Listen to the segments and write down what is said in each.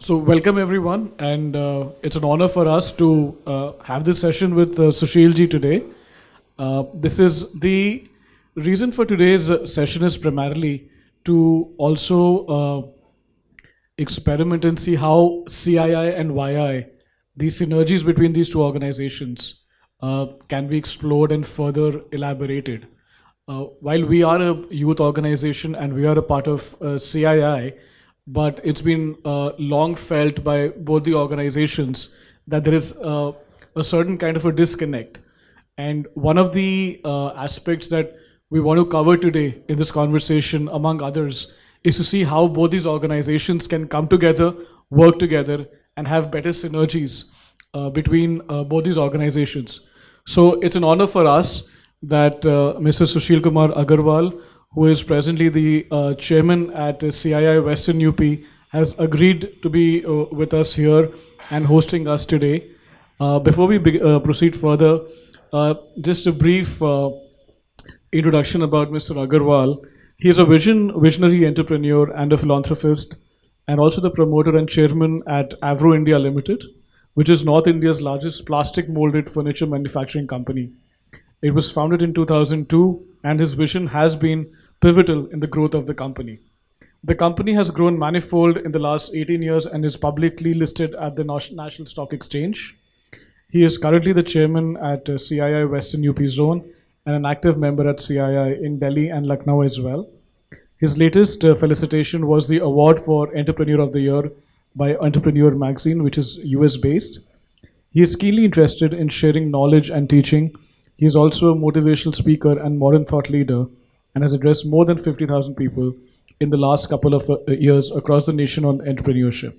So welcome everyone, and it's an honor for us to have this session with Sushil ji today. This is the reason for today's session is primarily to also experiment and see how CII and YI, these synergies between these two organizations, can be explored and further elaborated. While we are a youth organization and we are a part of CII, but it's been long felt by both the organizations that there is a certain kind of a disconnect. And one of the aspects that we want to cover today in this conversation, among others, is to see how both these organizations can come together, work together, and have better synergies between both these organizations. So it's an honor for us that Mr. Sushil Aggarwal, who is presently the chairman at CII Western UP, has agreed to be with us here and hosting us today. Before we proceed further, just a brief introduction about Mr. Agarwal. He is a visionary entrepreneur and a philanthropist, and also the promoter and chairman at Avro India Limited, which is North India's largest plastic molded furniture manufacturing company. It was founded in 2002, and his vision has been pivotal in the growth of the company. The company has grown manifold in the last 18 years and is publicly listed at the National Stock Exchange. He is currently the chairman at CII Western UP Zone and an active member at CII in Delhi and Lucknow as well. His latest felicitation was the award for Entrepreneur of the Year by Entrepreneur magazine, which is US based. He is keenly interested in sharing knowledge and teaching. He is also a motivational speaker and modern thought leader and has addressed more than 50,000 people in the last couple of years across the nation on entrepreneurship.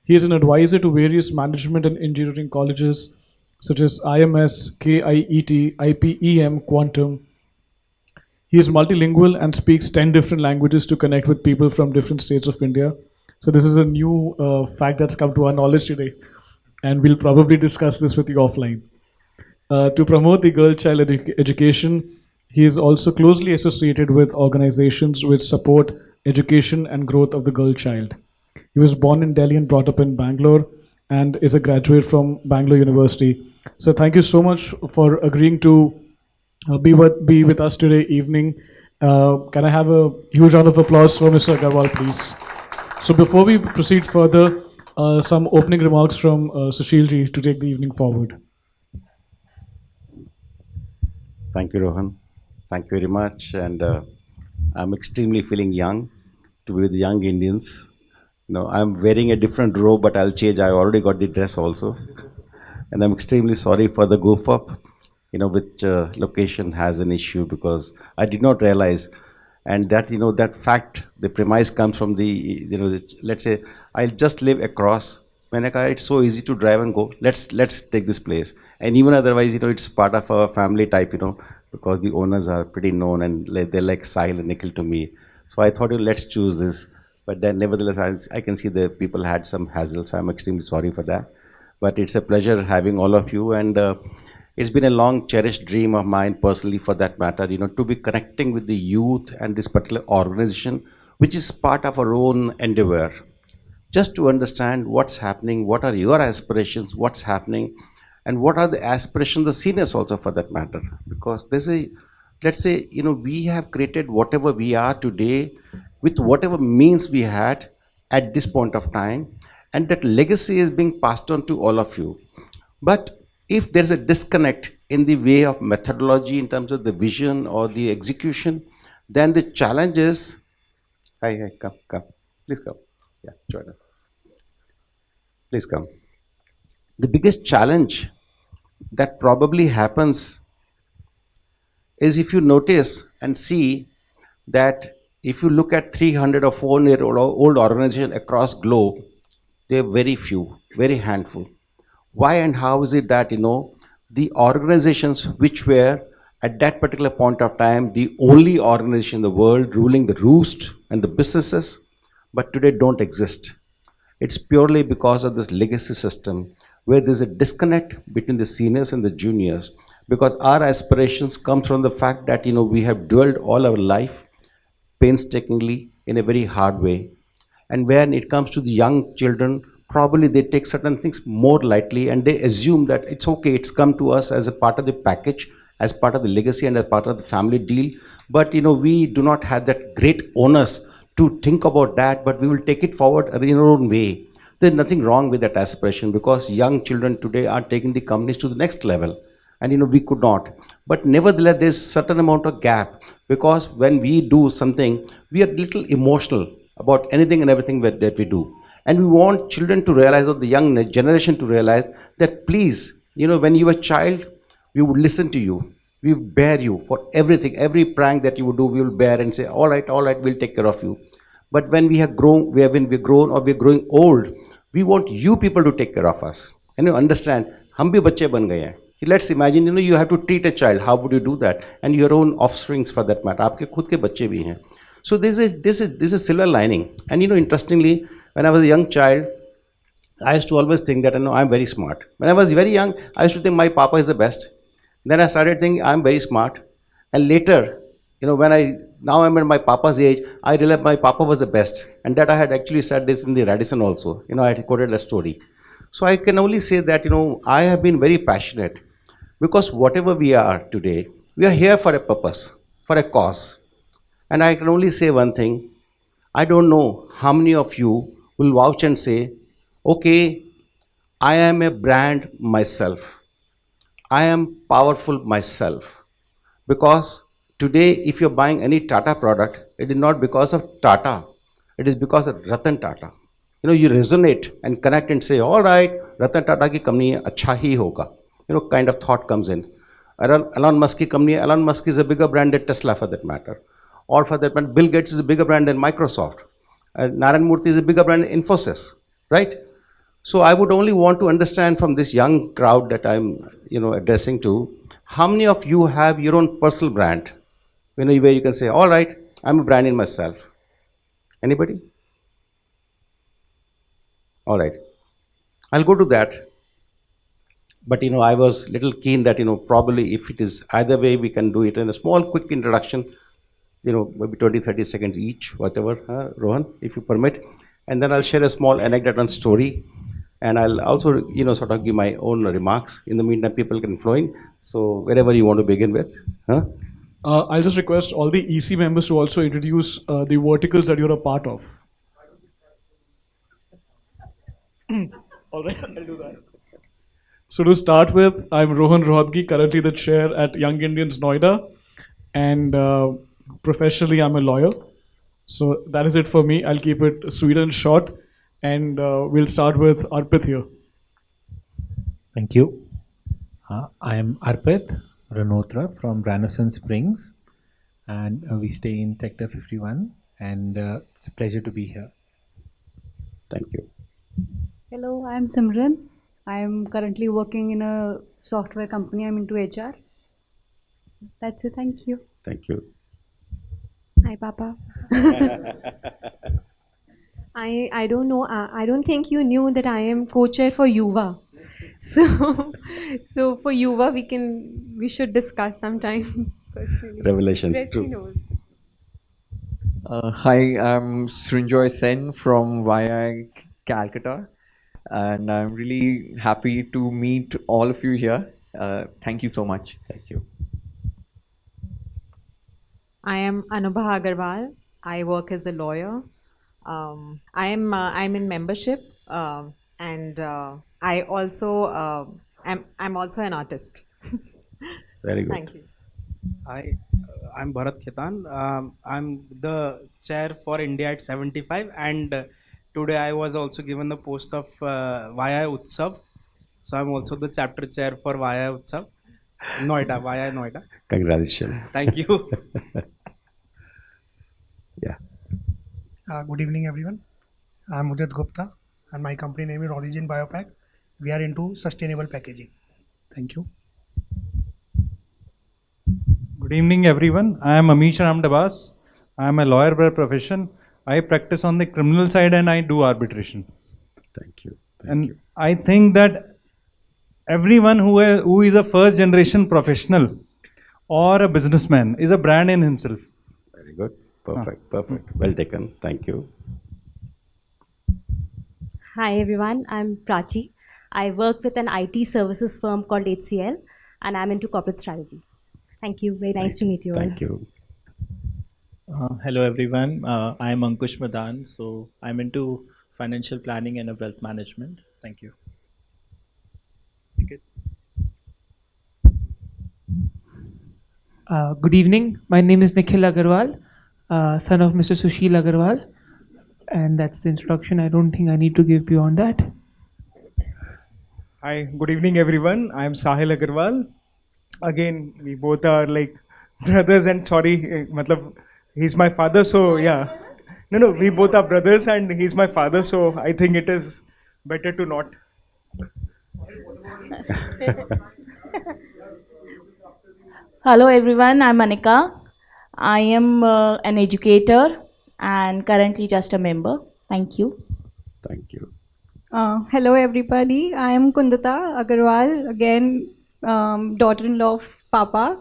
He is an advisor to various management and engineering colleges such as IMS, KIET, IPEM, Quantum. He is multilingual and speaks 10 different languages to connect with people from different states of India. So this is a new fact that's come to our knowledge today, and we'll probably discuss this with you offline. To promote the girl-child education, he is also closely associated with organizations which support education and growth of the girl child. He was born in Delhi and brought up in Bangalore and is a graduate from Bangalore University. So thank you so much for agreeing to be with us today evening. Can I have a huge round of applause for Mr. Agarwal, please? So before we proceed further, some opening remarks from Sushil ji to take the evening forward. Thank you, Rohan. Thank you very much. And I'm extremely feeling young to be with young Indians. I'm wearing a different robe, but I'll change. I already got the dress also. And I'm extremely sorry for the goof up, which location has an issue because I did not realize. And that, that fact, the premise comes from the, let's say, I'll just live across. It's so easy to drive and go. Let's take this place. And even otherwise, it's part of our family type, because the owners are pretty known and they're like Sahil and Nikhil to me. So I thought, let's choose this. But then nevertheless, I can see the people had some hassle, so I'm extremely sorry for that. But it's a pleasure having all of you. And it's been a long cherished dream of mine personally for that matter, to be connecting with the youth and this particular organization, which is part of our own endeavor. Just to understand what's happening, what are your aspirations, what's happening, and what are the aspirations of the seniors also for that matter. Because there's let's say, we have created whatever we are today with whatever means we had at this point of time, and that legacy is being passed on to all of you. But if there's a disconnect in the way of methodology in terms of the vision or the execution, then the challenge is, hi, come, please come. Yeah, join us. Please come. The biggest challenge that probably happens is if you notice and see that if you look at 300 or 400-year-old organizations across globe, they're very few, very handful. Why and how is it that, the organizations which were at that particular point of time the only organization in the world ruling the roost and the businesses, but today don't exist? It's purely because of this legacy system where there's a disconnect between the seniors and the juniors, because our aspirations come from the fact that, we have dwelled all our life painstakingly in a very hard way. And when it comes to the young children, probably they take certain things more lightly and they assume that it's okay, it's come to us as a part of the package, as part of the legacy and as part of the family deal. But we do not have that great onus to think about that, but we will take it forward in our own way. There's nothing wrong with that aspiration, because young children today are taking the companies to the next level, and we could not. But nevertheless, there's certain amount of gap, because when we do something, we are little emotional about anything and everything that we do. And we want children to realize, or the young generation to realize, that please, when you were a child, we would listen to you. We would bear you for everything. Every prank that you would do, we will bear and say, all right, we'll take care of you. But when we have grown, when we're grown or we're growing old, we want you people to take care of us. And you understand, hum bhi bacche ban gaye hain. Let's imagine, you have to treat a child. How would you do that? And your own offsprings for that matter. Aapke khud ke bacche bhi hain. So this is silver lining. And interestingly, when I was a young child, I used to always think that I'm very smart. When I was very young, I used to think my papa is the best. Then I started thinking I'm very smart. And later, now I'm at my papa's age, I realized my papa was the best. And that I had actually said this in the Radisson also. I had quoted a story. So I can only say that, I have been very passionate, because whatever we are today, we are here for a purpose, for a cause. And I can only say one thing. I don't know how many of you will vouch and say, okay, I am a brand myself. I am powerful myself. Because today, if you're buying any Tata product, it is not because of Tata. It is because of Ratan Tata. You resonate and connect and say, all right, Ratan Tata ki company hai, acha hi hoga. Kind of thought comes in. Elon Musk ki company, Elon Musk is a bigger brand than Tesla for that matter. Or for that matter, Bill Gates is a bigger brand than Microsoft. Narayan Murthy is a bigger brand than Infosys, right? So I would only want to understand from this young crowd that I'm, addressing to, how many of you have your own personal brand? Where you can say, all right, I'm a brand in myself. Anybody? All right. I'll go to that. But, I was little keen that, probably if it is either way, we can do it in a small, quick introduction, maybe 20, 30 seconds each, whatever, Rohan, if you permit. And then I'll share a small anecdote and story. And I'll also, sort of give my own remarks. In the meantime, people can flow in. So wherever you want to begin with. Huh? I'll just request all the EC members to also introduce the verticals that you're a part of. All right, I'll do that. So to start with, I'm Rohan Rohatgi, currently the chair at Young Indians Noida, and professionally I'm a lawyer. So that is it for me. I'll keep it sweet and short, and we'll start with Arpit here. Thank you. I am Arpit Ranotra from Brannerson Springs, and we stay in Sector 51, and it's a pleasure to be here. Thank you. Hello, I'm Simran. I'm currently working in a software company. I'm into HR. That's it. Thank you. Thank you. Hi, Papa. I don't know. I don't think you knew that I am co-chair for Yuva. So for Yuva, we should discuss sometime personally. Revelation. Rest he True. knows. Hi, I'm Srinjoy Sen from YI Calcutta, and I'm really happy to meet all of you here. Thank you so much. Thank you. I am Anubha Agarwal. I work as a lawyer. I'm in membership, and I also I'm also an artist. Very good. Thank you. Hi, I'm Bharat Khetan. I'm the chair for India at 75, and today I was also given the post of YI Utsav. So I'm also the chapter chair for YI Utsav, Noida, YI Noida. Congratulations. Thank you. Yeah. Good evening, everyone. I'm Udit Gupta, and my company name is Origin Biopack. We are into sustainable packaging. Thank you. Good evening, everyone. I am Amish Ramdabas. I am a lawyer by profession. I practice on the criminal side and I do arbitration. Thank you. And I think that everyone who is a first generation professional or a businessman is a brand in himself. Very good. Perfect. Perfect. Well taken. Thank you. Hi everyone, I'm Prachi. I work with an IT services firm called HCL and I'm into corporate strategy. Thank you. Very nice to meet you all. Thank you. Hello everyone, I'm Ankush Madan. So I'm into financial planning and wealth management. Thank you. Good evening. My name is Nikhil Agarwal, son of Mr. Sushil Aggarwal. And that's the introduction. I don't think I need to give beyond that. Hi, good evening everyone. I'm Sahil Agarwal. Again, we both are like brothers and sorry, matlab, he's my father, so yeah. No, we both are brothers and he's my father, so I think it is better to not. Hello everyone, I'm Anika. I am an educator and currently just a member. Thank you. Thank you. Hello everybody, I am Kundata Agarwal, again daughter-in-law of Papa,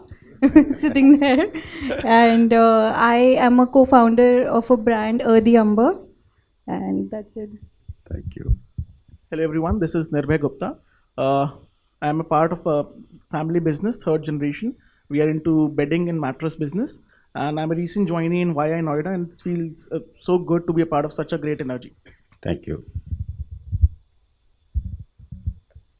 sitting there. And I am a co-founder of a brand, Earthy Umber. And that's it. Thank you. Hello everyone, this is Nirbhay Gupta. I am a part of a family business, third generation. We are into bedding and mattress business. And I'm a recent joinee in YI Noida and it feels so good to be a part of such a great energy. Thank you.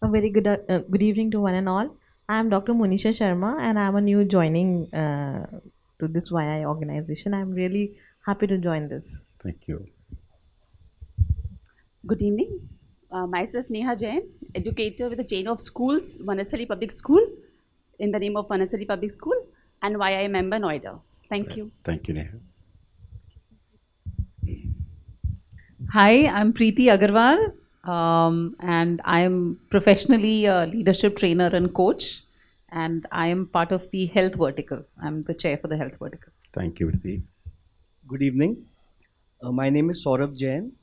A very good evening to one and all. I am Dr. Monisha Sharma and I am a new joining to this YI organization. I am really happy to join this. Thank you. Good evening. Myself Neha Jain, educator with a chain of schools, Vanasali Public School, in the name of Vanasali Public School, and YI member Noida. Thank you. Thank you, Neha. Hi, I'm Preeti Agarwal, and I'm professionally a leadership trainer and coach, and I am part of the health vertical. I'm the chair for the health vertical. Thank you, Preeti. Good evening. My name is Saurabh Jain.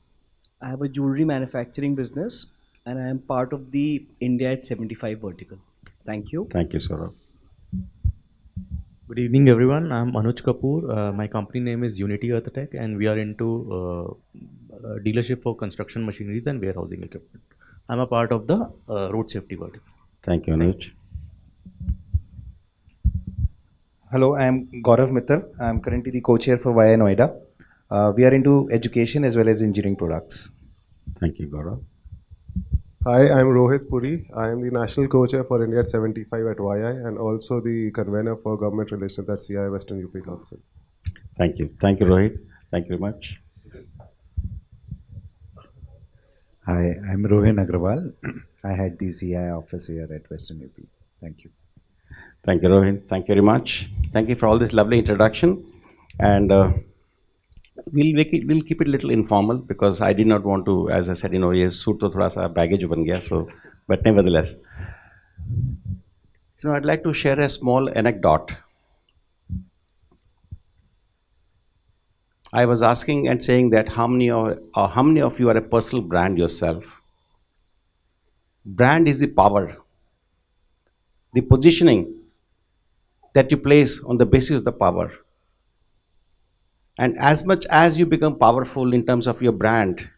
I have a jewelry manufacturing business, and I am part of the India at 75 vertical. Thank you. Thank you, Saurabh. Good evening, everyone. I'm Anuj Kapoor. My company name is Unity Earthtech, and we are into dealership for construction machineries and warehousing equipment. I'm a part of the road safety vertical. Thank you, Anuj. Hello, I am Gaurav Mittal. I am currently the co-chair for YI Noida. We are into education as well as engineering products. Thank you, Gaurav. Hi, I'm Rohit Puri. I am the national co-chair for India at 75 at YI and also the convener for government relations at CII Western UP Council. Thank you. Thank you, Rohit. Thank you very much. Hi, I'm Rohin Agrawal. I had the CII office here at Western UP. Thank you. Thank you, Rohin. Thank you very much. Thank you for all this lovely introduction. And we'll keep it a little informal because I did not want to, as I said, ये suit तो थोड़ा सा baggage बन गया. So, but nevertheless, I'd like to share a small anecdote. I was asking and saying that how many of you are a personal brand yourself? Brand is the power, the positioning that you place on the basis of the power. And as much as you become powerful in terms of your brand,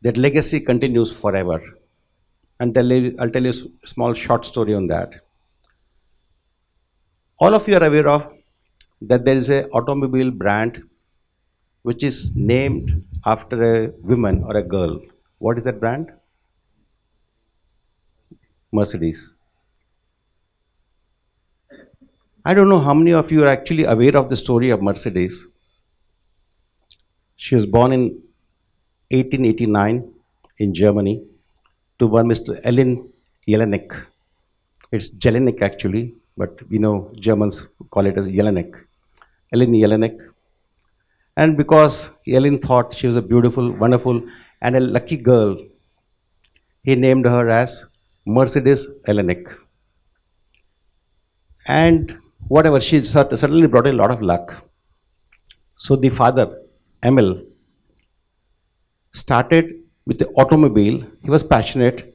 that legacy continues forever. And I'll tell you a small short story on that. All of you are aware of that there is an automobile brand which is named after a woman or a girl. What is that brand? Mercedes. I don't know how many of you are actually aware of the story of Mercedes. She was born in 1889 in Germany to one Mr. Erwin Jelinek. It's Jelinek actually, but we know Germans call it as Jelinek. Erwin Jelinek. And because Erwin thought she was a beautiful, wonderful, and a lucky girl, he named her as Mercedes Jelinek. And whatever, she certainly brought a lot of luck. So the father, Emil, started with the automobile. He was passionate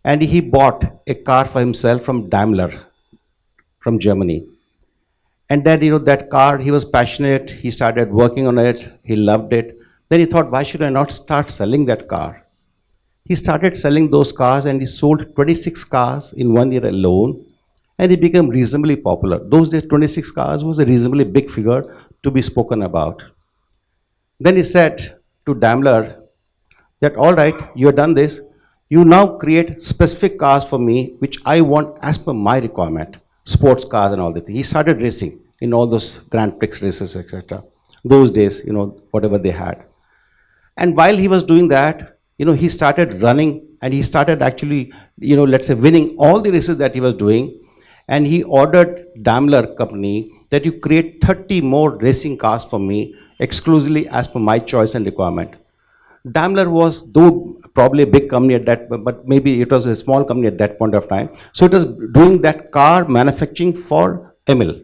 and he bought a car for himself from Daimler, from Germany. And then, that car, he was passionate. He started working on it. He loved it. Then he thought, why should I not start selling that car? He started selling those cars and he sold 26 cars in 1 year alone, and he became reasonably popular. Those days, 26 cars was a reasonably big figure to be spoken about. Then he said to Daimler that, all right, you have done this. You now create specific cars for me, which I want as per my requirement, sports cars and all that. He started racing in all those Grand Prix races, etc. Those days, whatever they had. And while he was doing that, he started running and he started actually, let's say winning all the races that he was doing. And he ordered Daimler company that you create 30 more racing cars for me exclusively as per my choice and requirement. Daimler was, though probably a big company at that, but maybe it was a small company at that point of time. So it was doing that car manufacturing for Emil.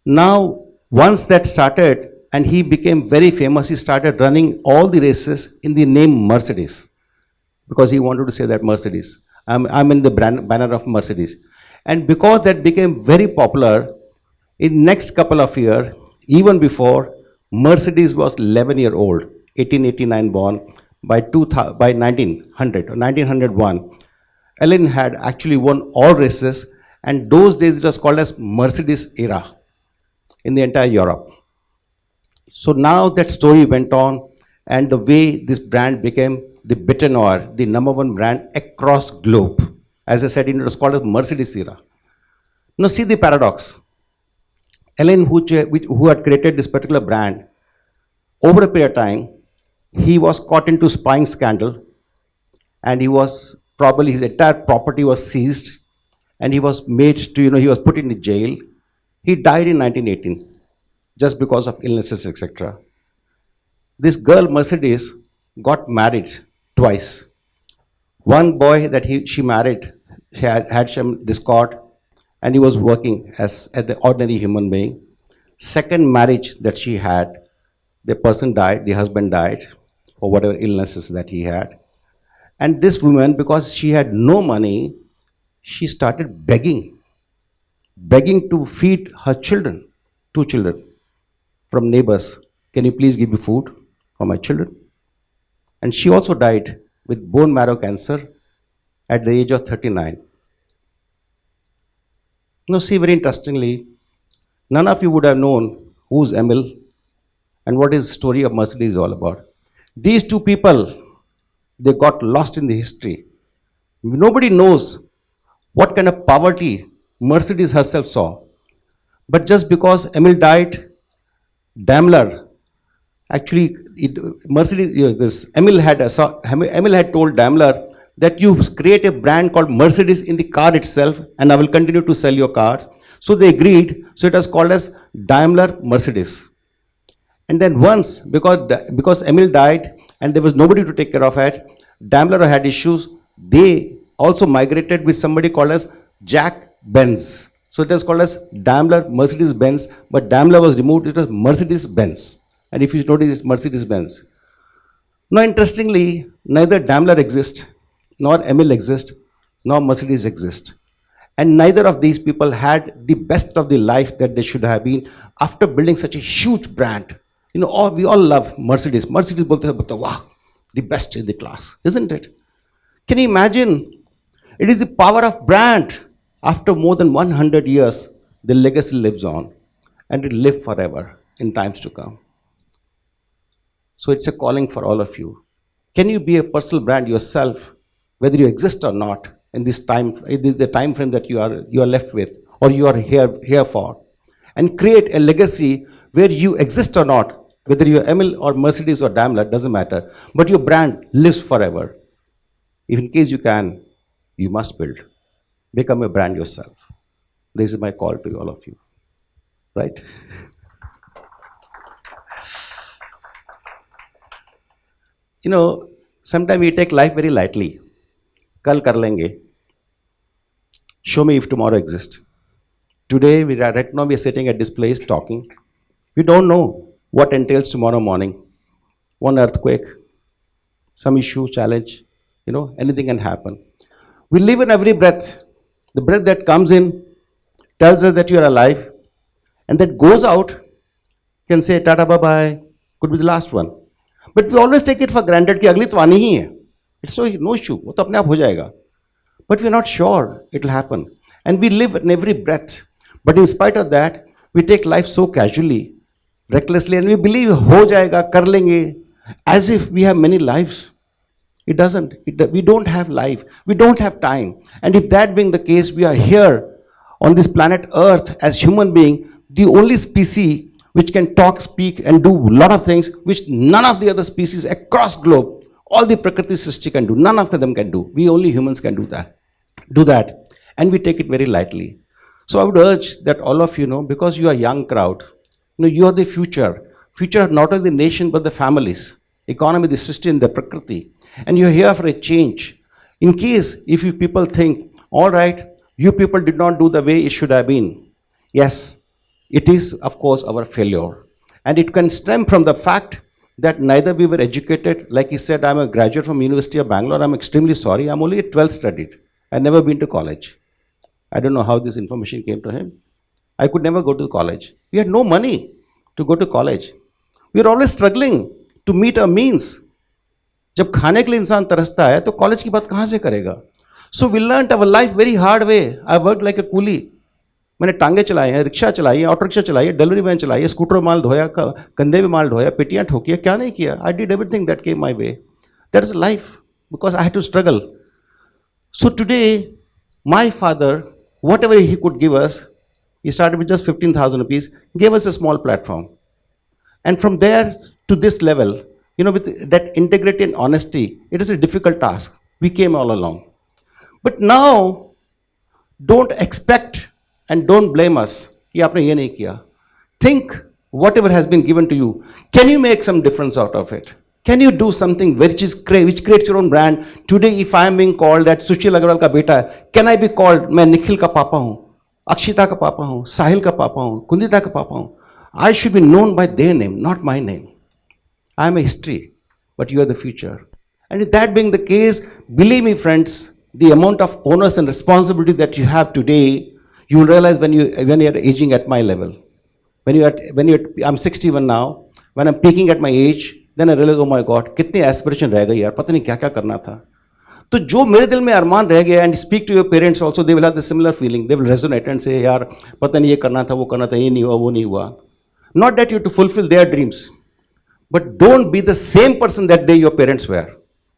Now, once that started, and he became very famous, he started running all the races in the name Mercedes, because he wanted to say that Mercedes. I'm in the banner of Mercedes. And because that became very popular, in next couple of years, even before, Mercedes was 11-year-old, 1889 born, by 1900 or 1901. Ellen had actually won all races, and those days it was called as Mercedes era in the entire Europe. So now that story went on, and the way this brand became the bitter noir, the #1 brand across globe. As I said, it was called as Mercedes era. Now see the paradox. Ellen, who had created this particular brand, over a period of time, he was caught into spying scandal, and he was probably, his entire property was seized, and he was made to, he was put in the jail. He died in 1918, just because of illnesses, etc. This girl, Mercedes, got married twice. One boy that she married, she had some discord, and he was working as an ordinary human being. Second marriage that she had, the person died, the husband died, or whatever illnesses that he had. And this woman, because she had no money, she started begging to feed her children, 2 children, from neighbors. Can you please give me food for my children? And she also died with bone marrow cancer at the age of 39. Now see, very interestingly, none of you would have known who's Emil and what is the story of Mercedes all about. These 2 people, they got lost in the history. Nobody knows what kind of poverty Mercedes herself saw. But just because Emil died, Daimler, actually, Emil had told Daimler that you create a brand called Mercedes in the car itself, and I will continue to sell your cars. So they agreed. So it was called as Daimler Mercedes. And then once, because Emil died and there was nobody to take care of it, Daimler had issues. They also migrated with somebody called as Jack Benz. So it was called as Daimler Mercedes Benz, but Daimler was removed. It was Mercedes Benz. And if you notice, it's Mercedes Benz. Now, interestingly, neither Daimler exists, nor Emil exists, nor Mercedes exists. And neither of these people had the best of the life that they should have been after building such a huge brand. We all love Mercedes. Mercedes, wow, the best in the class, isn't it? Can you imagine? It is the power of brand. After more than 100 years, the legacy lives on, and it will live forever in times to come. So it's a calling for all of you. Can you be a personal brand yourself, whether you exist or not, in this time? It is the time frame that you are left with, or you are here for, and create a legacy where you exist or not, whether you're Emil or Mercedes or Daimler, doesn't matter. But your brand lives forever. If in case you can, you must build. Become a brand yourself. This is my call to all of you. Right? Sometimes we take life very lightly. Kal kar lenge. Show me if tomorrow exists. Today, right now we are sitting at this place talking. We don't know what entails tomorrow morning. One earthquake, some issue, challenge, anything can happen. We live in every breath. The breath that comes in tells us that you are alive, and that goes out can say tata bye-bye, could be the last one. But we always take it for granted कि अगली तो आनी ही है. It's so no issue, वो तो अपने आप हो जाएगा. But we're not sure it will happen. And we live in every breath. But in spite of that, we take life so casually, recklessly, and we believe हो जाएगा, कर लेंगे, as if we have many lives. It doesn't. We don't have life. We don't have time. And if that being the case, we are here on this planet Earth as human being, the only species which can talk, speak, and do a lot of things which none of the other species across globe, all the Prakriti Srishti can do. None of them can do. We only humans can do that. And we take it very lightly. So I would urge that all of you know, because you are a young crowd, you are the future. Future of not only the nation but the families, economy, the system, the Prakriti. And you're here for a change. In case if you people think, all right, you people did not do the way it should have been. Yes, it is of course our failure. And it can stem from the fact that neither we were educated. Like he said, I'm a graduate from University of Bangalore. I'm extremely sorry. I'm only at 12th studied. I've never been to college. I don't know how this information came to him. I could never go to college. We had no money to go to college. We were always struggling to meet our means. जब खाने के लिए इंसान तरसता है तो college की बात कहाँ से करेगा? So we learnt our life very hard way. I worked like a coolie. मैंने टांगे चलाए हैं, रिक्शा चलाई है, ऑटो रिक्शा चलाई है, डिलीवरी वैन चलाई है, स्कूटर में माल ढोया, कंधे में माल ढोया, पेटियां ठोकी है, क्या नहीं किया? I did everything that came my way. That is life because I had to struggle. So today, my father, whatever he could give us, he started with just 15,000 rupees, gave us a small platform. And from there to this level, with that integrity and honesty, it is a difficult task. We came all along. But now, don't expect and don't blame us. कि आपने ये नहीं किया. Think whatever has been given to you. Can you make some difference out of it? Can you do something which creates your own brand? Today, if I am being called that Sushil Aggarwal का बेटा है, can I be called मैं निखिल का पापा हूँ, अक्षिता का पापा हूँ, साहिल का पापा हूँ, कुंदिता का पापा हूँ? I should be known by their name, not my name. I am a history, but you are the future. And with that being the case, believe me, friends, the amount of onus and responsibility that you have today, you will realize when you are aging at my level. I'm 61 now. When I'm peaking at my age, then I realize, oh my God, कितनी aspiration रह गई यार, पता नहीं क्या क्या करना था. तो जो मेरे दिल में अरमान रह गया, and speak to your parents also, they will have the similar feeling. They will resonate and say, यार पता नहीं ये करना था, वो करना था, ये नहीं हुआ, वो नहीं हुआ. Not that you have to fulfill their dreams, but don't be the same person that your parents were.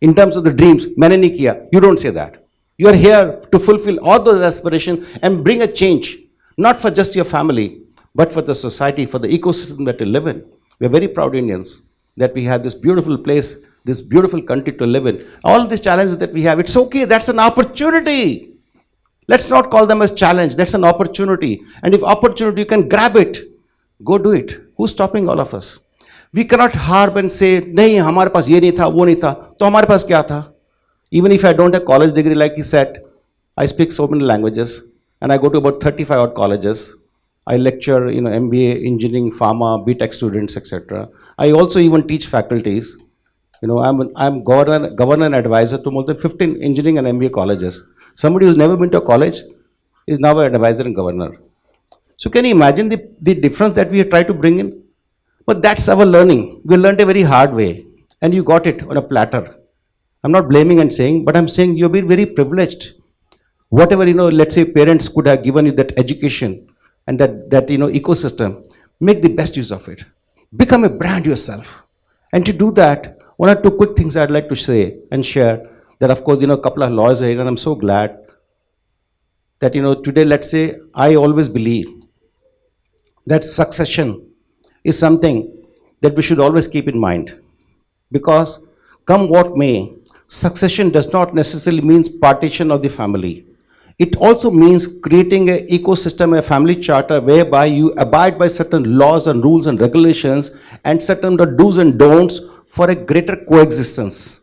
In terms of the dreams, मैंने नहीं किया. You don't say that. You are here to fulfill all those aspirations and bring a change, not for just your family, but for the society, for the ecosystem that you live in. We are very proud Indians that we have this beautiful place, this beautiful country to live in. All these challenges that we have, it's okay, that's an opportunity. Let's not call them as challenge, that's an opportunity. And if opportunity, you can grab it, go do it. Who's stopping all of us? We cannot harp and say, नहीं हमारे पास ये नहीं था, वो नहीं था, तो हमारे पास क्या था? Even if I don't have college degree like he said, I speak so many languages and I go to about 35 odd colleges. I lecture, MBA, engineering, pharma, BTech students, etc. I also even teach faculties. I'm governor and advisor to more than 15 engineering and MBA colleges. Somebody who's never been to a college is now an advisor and governor. So can you imagine the difference that we have tried to bring in? But that's our learning. We learned a very hard way and you got it on a platter. I'm not blaming and saying, but I'm saying you've been very privileged. Whatever, let's say parents could have given you that education and that ecosystem, make the best use of it. Become a brand yourself. And to do that, one or two quick things I'd like to say and share that of course, a couple of laws are here and I'm so glad that, today, let's say, I always believe that succession is something that we should always keep in mind. Because come what may, succession does not necessarily mean partition of the family. It also means creating an ecosystem, a family charter whereby you abide by certain laws and rules and regulations and certain do's and don'ts for a greater coexistence.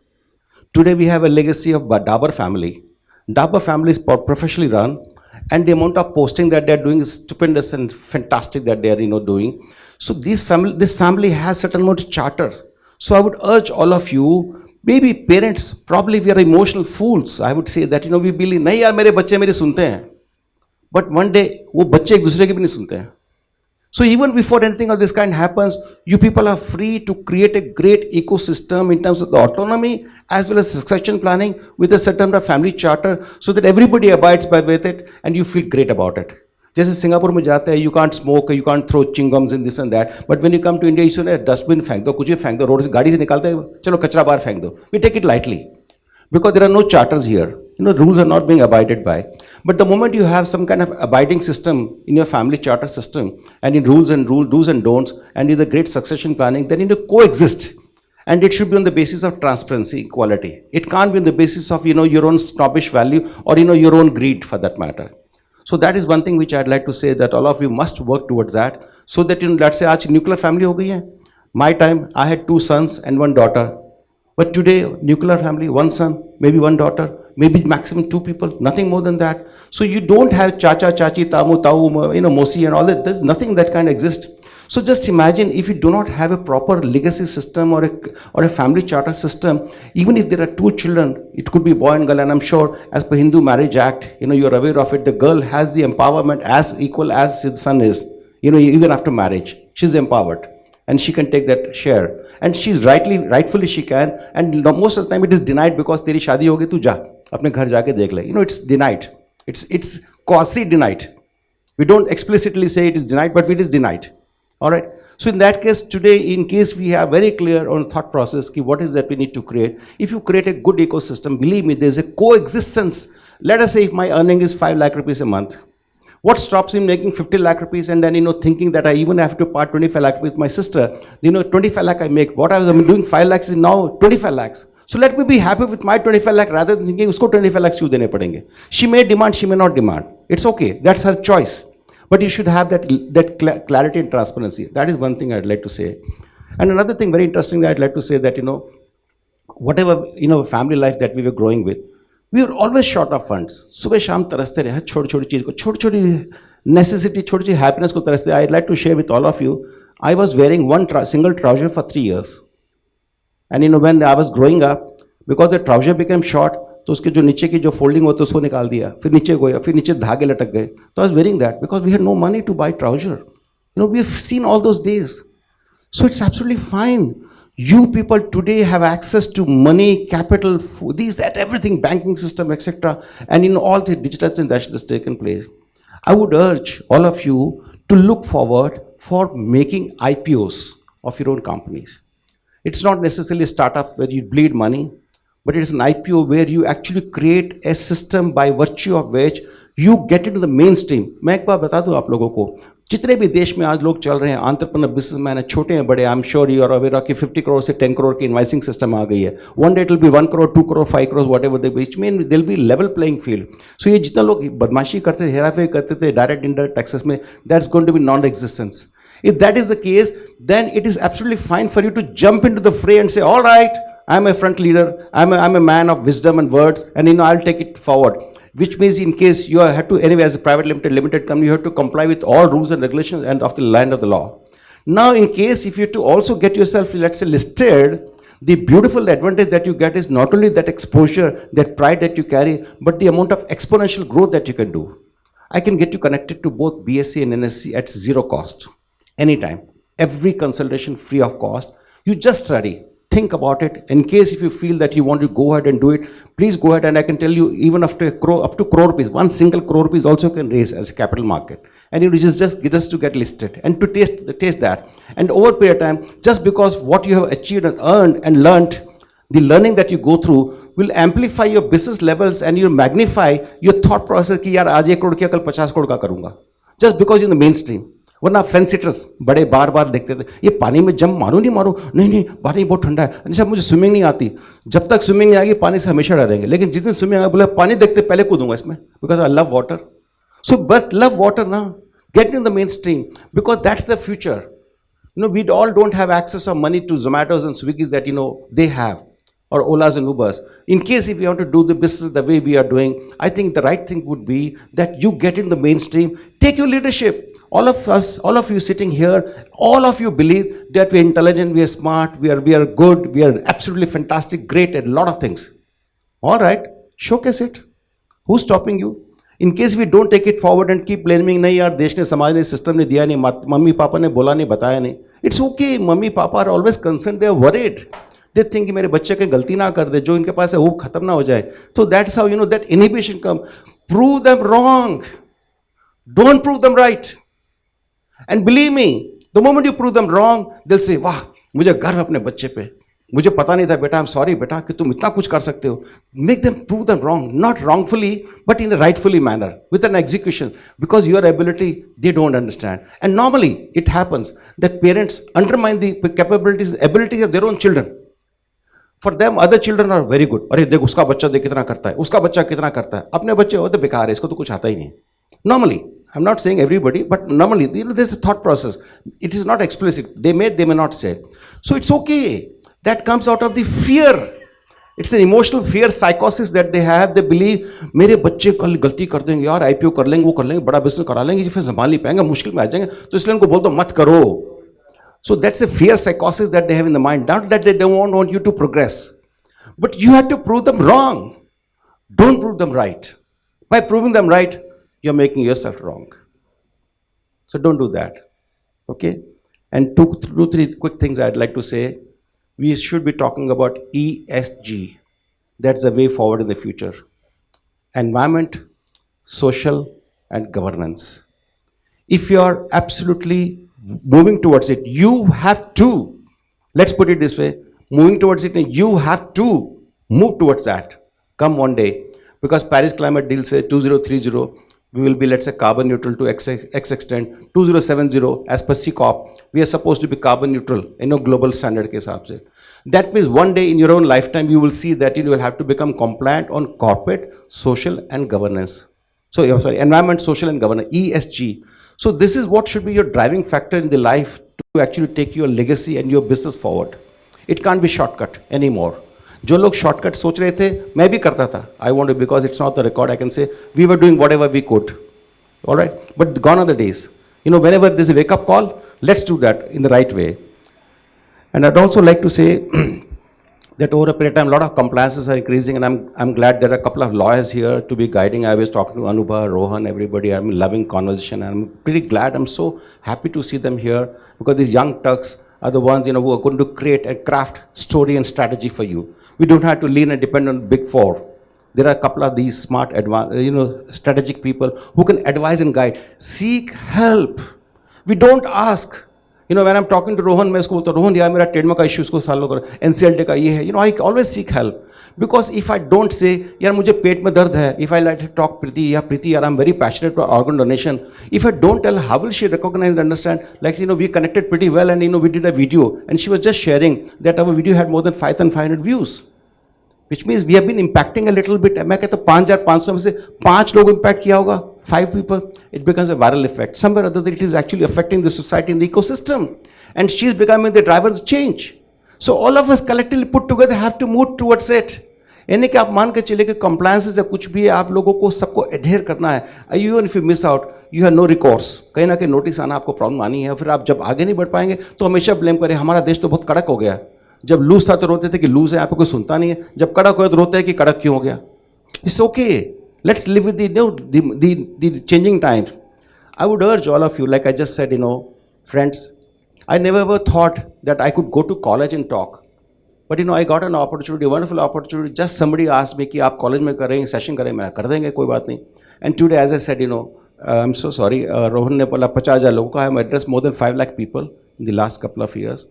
Today we have a legacy of Dabur family. Dabur family is professionally run and the amount of posting that they are doing is stupendous and fantastic that they are doing. So this family has certain amount of charters. So I would urge all of you, maybe parents, probably we are emotional fools. I would say that, we believe, नहीं यार मेरे बच्चे मेरे सुनते हैं. But one day, वो बच्चे एक दूसरे के भी नहीं सुनते हैं. So even before anything of this kind happens, you people are free to create a great ecosystem in terms of the autonomy as well as succession planning with a certain family charter so that everybody abides by with it and you feel great about it. जैसे Singapore में जाते हैं, you can't smoke, you can't throw chewing-gums and this and that, but when you come to India, you say dustbin फेंक दो, कुछ भी फेंक दो, रोड से गाड़ी से निकालते हैं, चलो कचरा बाहर फेंक दो. We take it lightly because there are no charters here. You know, rules are not being abided by. But the moment you have some kind of abiding system in your family charter system and in rules and do's and don'ts and in the great succession planning, then you coexist. And it should be on the basis of transparency, equality. It can't be on the basis of, your own snobbish value or, your own greed for that matter. So that is one thing which I'd like to say that all of you must work towards that so that, let's say, aaj nuclear family ho gayi hai. My time, I had 2 sons and 1 daughter. But today, nuclear family, 1 son, maybe 1 daughter, maybe maximum 2 people, nothing more than that. So you don't have chacha, chachi, tamu, tau, mosi and all that. There's nothing that kind of exists. So just imagine if you do not have a proper legacy system or a family charter system, even if there are 2 children, it could be boy and girl, and I'm sure as per Hindu Marriage Act, you're aware of it, the girl has the empowerment as equal as the son is, even after marriage, she's empowered. And she can take that share. And she's rightfully she can. And most of the time it is denied because teri shadi ho gayi, tu ja, apne ghar jaake dekh le. It's denied. It's quasi denied. We don't explicitly say it is denied, but it is denied. All right. So in that case, today, in case we have very clear on thought process, ki what is that we need to create. If you create a good ecosystem, believe me, there's a coexistence. Let us say if my earning is 5 lakh rupees a month. What stops him making 50 lakh rupees and then, thinking that I even have to part 25 lakh with my sister? 25 lakh I make. What I was doing 5 lakhs is now 25 lakhs. So let me be happy with my 25 lakh rather than thinking, usko 25 lakhs kyun dene padenge. She may demand, she may not demand. It's okay. That's her choice. But you should have that clarity and transparency. That is one thing I'd like to say. And another thing very interesting that I'd like to say that, whatever, family life that we were growing with, we were always short of funds. सुबह शाम तरसते रहे छोटी-छोटी चीज को, छोटी-छोटी necessity, छोटी-छोटी happiness को तरसते. I'd like to share with all of you. I was wearing one single trouser for 3 years. And when I was growing up, because the trouser became short, तो उसके जो नीचे की जो folding होता है उसको निकाल दिया. फिर नीचे गया, फिर नीचे धागे लटक गए. So I was wearing that because we had no money to buy trouser. We've seen all those days. So it's absolutely fine. You people today have access to money, capital, food, these, that, everything, banking system, etc. And all the digitization that has taken place. I would urge all of you to look forward for making IPOs of your own companies. It's not necessarily a startup where you bleed money, but it is an IPO where you actually create a system by virtue of which you get into the mainstream. मैं एक बार बता दूं आप लोगों को, जितने भी देश में आज लोग चल रहे हैं, एंटरप्रेन्योर बिजनेसमैन है, छोटे हैं बड़े, I am sure you are aware कि 50 करोड़ से 10 करोड़ की इनवाइसिंग सिस्टम आ गई है. One day it will be 1 crore, 2 crore, 5 crore, whatever they which mean there will be level playing field. So ये जितना लोग बदमाशी करते थे, हेराफेरी करते थे डायरेक्ट इनडायरेक्ट टैक्सेस में, that's going to be non existence. If that is the case, then it is absolutely fine for you to jump into the fray and say, all right, I'm a front leader, I'm a man of wisdom and words, and I'll take it forward. Which means in case you have to, anyway, as a private limited company, you have to comply with all rules and regulations and of the land of the law. Now, in case if you have to also get yourself, let's say, listed, the beautiful advantage that you get is not only that exposure, that pride that you carry, but the amount of exponential growth that you can do. I can get you connected to both BSc and NSc at 0 cost, anytime. Every consultation free of cost. You just study. Think about it. In case if you feel that you want to go ahead and do it, please go ahead, and I can tell you even after up to crore rupees, 1 single crore rupees also can raise as a capital market. And it is just to get listed and to taste that. And over a period of time, just because what you have achieved and earned and learned, the learning that you go through will amplify your business levels and you magnify your thought process कि यार आज 1 करोड़ किया कल 50 करोड़ का करूँगा. Just because in the mainstream. वरना फेंसिटर्स बड़े बार बार देखते थे, ये पानी में जंप मारूं नहीं मारूं, नहीं पानी बहुत ठंडा है, अच्छा मुझे स्विमिंग नहीं आती. जब तक स्विमिंग नहीं आएगी पानी से हमेशा डरेंगे, लेकिन जिस दिन स्विमिंग आएगा बोले पानी देखते पहले कूदूंगा इसमें, because I love water. So but love water ना, get in the mainstream, because that's the future. We all don't have access of money to Zomatos and Swiggies that they have, or Olas and Ubers. In case if you want to do the business the way we are doing, I think the right thing would be that you get in the mainstream, take your leadership. All of us, all of you sitting here, all of you believe that we are intelligent, we are smart, we are good, we are absolutely fantastic, great at a lot of things. All right, showcase it. Who's stopping you? In case we don't take it forward and keep blaming, नहीं यार देश ने समाज ने system ने दिया नहीं, mummy papa ने बोला नहीं, बताया नहीं. It's okay. Mummy papa are always concerned. They are worried. They think कि मेरे बच्चे कहीं गलती ना कर दे, जो इनके पास है वो खत्म ना हो जाए. So that's how that inhibition come. Prove them wrong. Don't prove them right. And believe me, the moment you prove them wrong, they'll say, वाह मुझे गर्व अपने बच्चे पे, मुझे पता नहीं था बेटा, I'm sorry बेटा कि तुम इतना कुछ कर सकते हो. Make them prove them wrong, not wrongfully, but in a rightfully manner, with an execution, because your ability they don't understand. And normally it happens that parents undermine the capabilities, abilities of their own children. For them, other children are very good. अरे देख उसका बच्चा देख कितना करता है, उसका बच्चा कितना करता है, अपने बच्चे हो तो बेकार है, इसको तो कुछ आता ही नहीं. Normally, I'm not saying everybody, but normally there's a thought process. It is not explicit. They may not say. So it's okay. That comes out of the fear. It's an emotional fear psychosis that they have. They believe मेरे बच्चे कल गलती कर देंगे यार, IPO कर लेंगे, वो कर लेंगे, बड़ा बिजनेस करा लेंगे, फिर संभाल नहीं पाएंगे, मुश्किल में आ जाएंगे, तो इसलिए उनको बोल दो मत करो. So that's a fear psychosis that they have in the mind. Not that they don't want you to progress, but you have to prove them wrong. Don't prove them right. By proving them right, you're making yourself wrong. So don't do that. Okay? And two, three quick things I'd like to say. We should be talking about ESG. That's the way forward in the future. Environment, social, and governance. If you are absolutely moving towards it, you have to, let's put it this way, moving towards it, you have to move towards that. Come one day. Because Paris Climate Deal says 2030, we will be, let's say, carbon neutral to X extent. 2070, as per COP, we are supposed to be carbon neutral in a global standard ke hisab se. That means one day in your own lifetime, you will see that you will have to become compliant on corporate, social, and governance. So, environment, social, and governance, ESG. So this is what should be your driving factor in the life to actually take your legacy and your business forward. It can't be shortcut anymore. जो लोग shortcut सोच रहे थे, मैं भी करता था. I want to, because it's not the record, I can say we were doing whatever we could. All right, but gone are the days. Whenever there's a wake-up call, let's do that in the right way. And I'd also like to say that over a period of time, a lot of compliances are increasing, and I'm glad there are a couple of lawyers here to be guiding. I was talking to Anubha, Rohan, everybody. I'm loving conversation. I'm pretty glad. I'm so happy to see them here, because these young Turks are the ones who are going to create and craft story and strategy for you. We don't have to lean and depend on Big Four. There are a couple of these smart, strategic people who can advise and guide. Seek help. We don't ask. When I'm talking to Rohan, मैं उसको बोलता हूँ, Rohan, यार मेरा trademark का issue उसको solve करो, NCLT का ये है. I always seek help. Because if I don't say, यार मुझे पेट में दर्द है, if I like to talk Preeti, यार I'm very passionate about organ donation, if I don't tell her, how will she recognize and understand? Like, we connected pretty well, and we did a video, and she was just sharing that our video had more than 5,500 views. Which means we have been impacting a little bit. मैं कहता हूँ 5,500 में से 5 लोग impact किया होगा, 5 people. It becomes a viral effect. Somewhere or other, it is actually affecting the society and the ecosystem. And she is becoming the driver of change. So all of us collectively put together have to move towards it. यानी कि आप मान के चले कि compliances या कुछ भी है, आप लोगों को सबको adhere करना है. Even if you miss out, you have no recourse. कहीं ना कहीं नोटिस आना आपको प्रॉब्लम आनी है. फिर आप जब आगे नहीं बढ़ पाएंगे तो हमेशा ब्लेम करें हमारा देश तो बहुत कड़क हो गया. जब लूज था तो रोते थे कि लूज है, आपको कोई सुनता नहीं है. जब कड़क हो तो रोते हैं कि कड़क क्यों हो गया. It's okay. Let's live with the changing times. I would urge all of you, like I just said, friends, I never ever thought that I could go to college and talk. But I got an opportunity, a wonderful opportunity. Just somebody asked me कि आप college में करें, session करें, मैं कर देंगे, कोई बात नहीं. And today, as I said, I'm so sorry, Rohan ने बोला 50,000 लोगों का. I have addressed more than 5 lakh people in the last couple of years.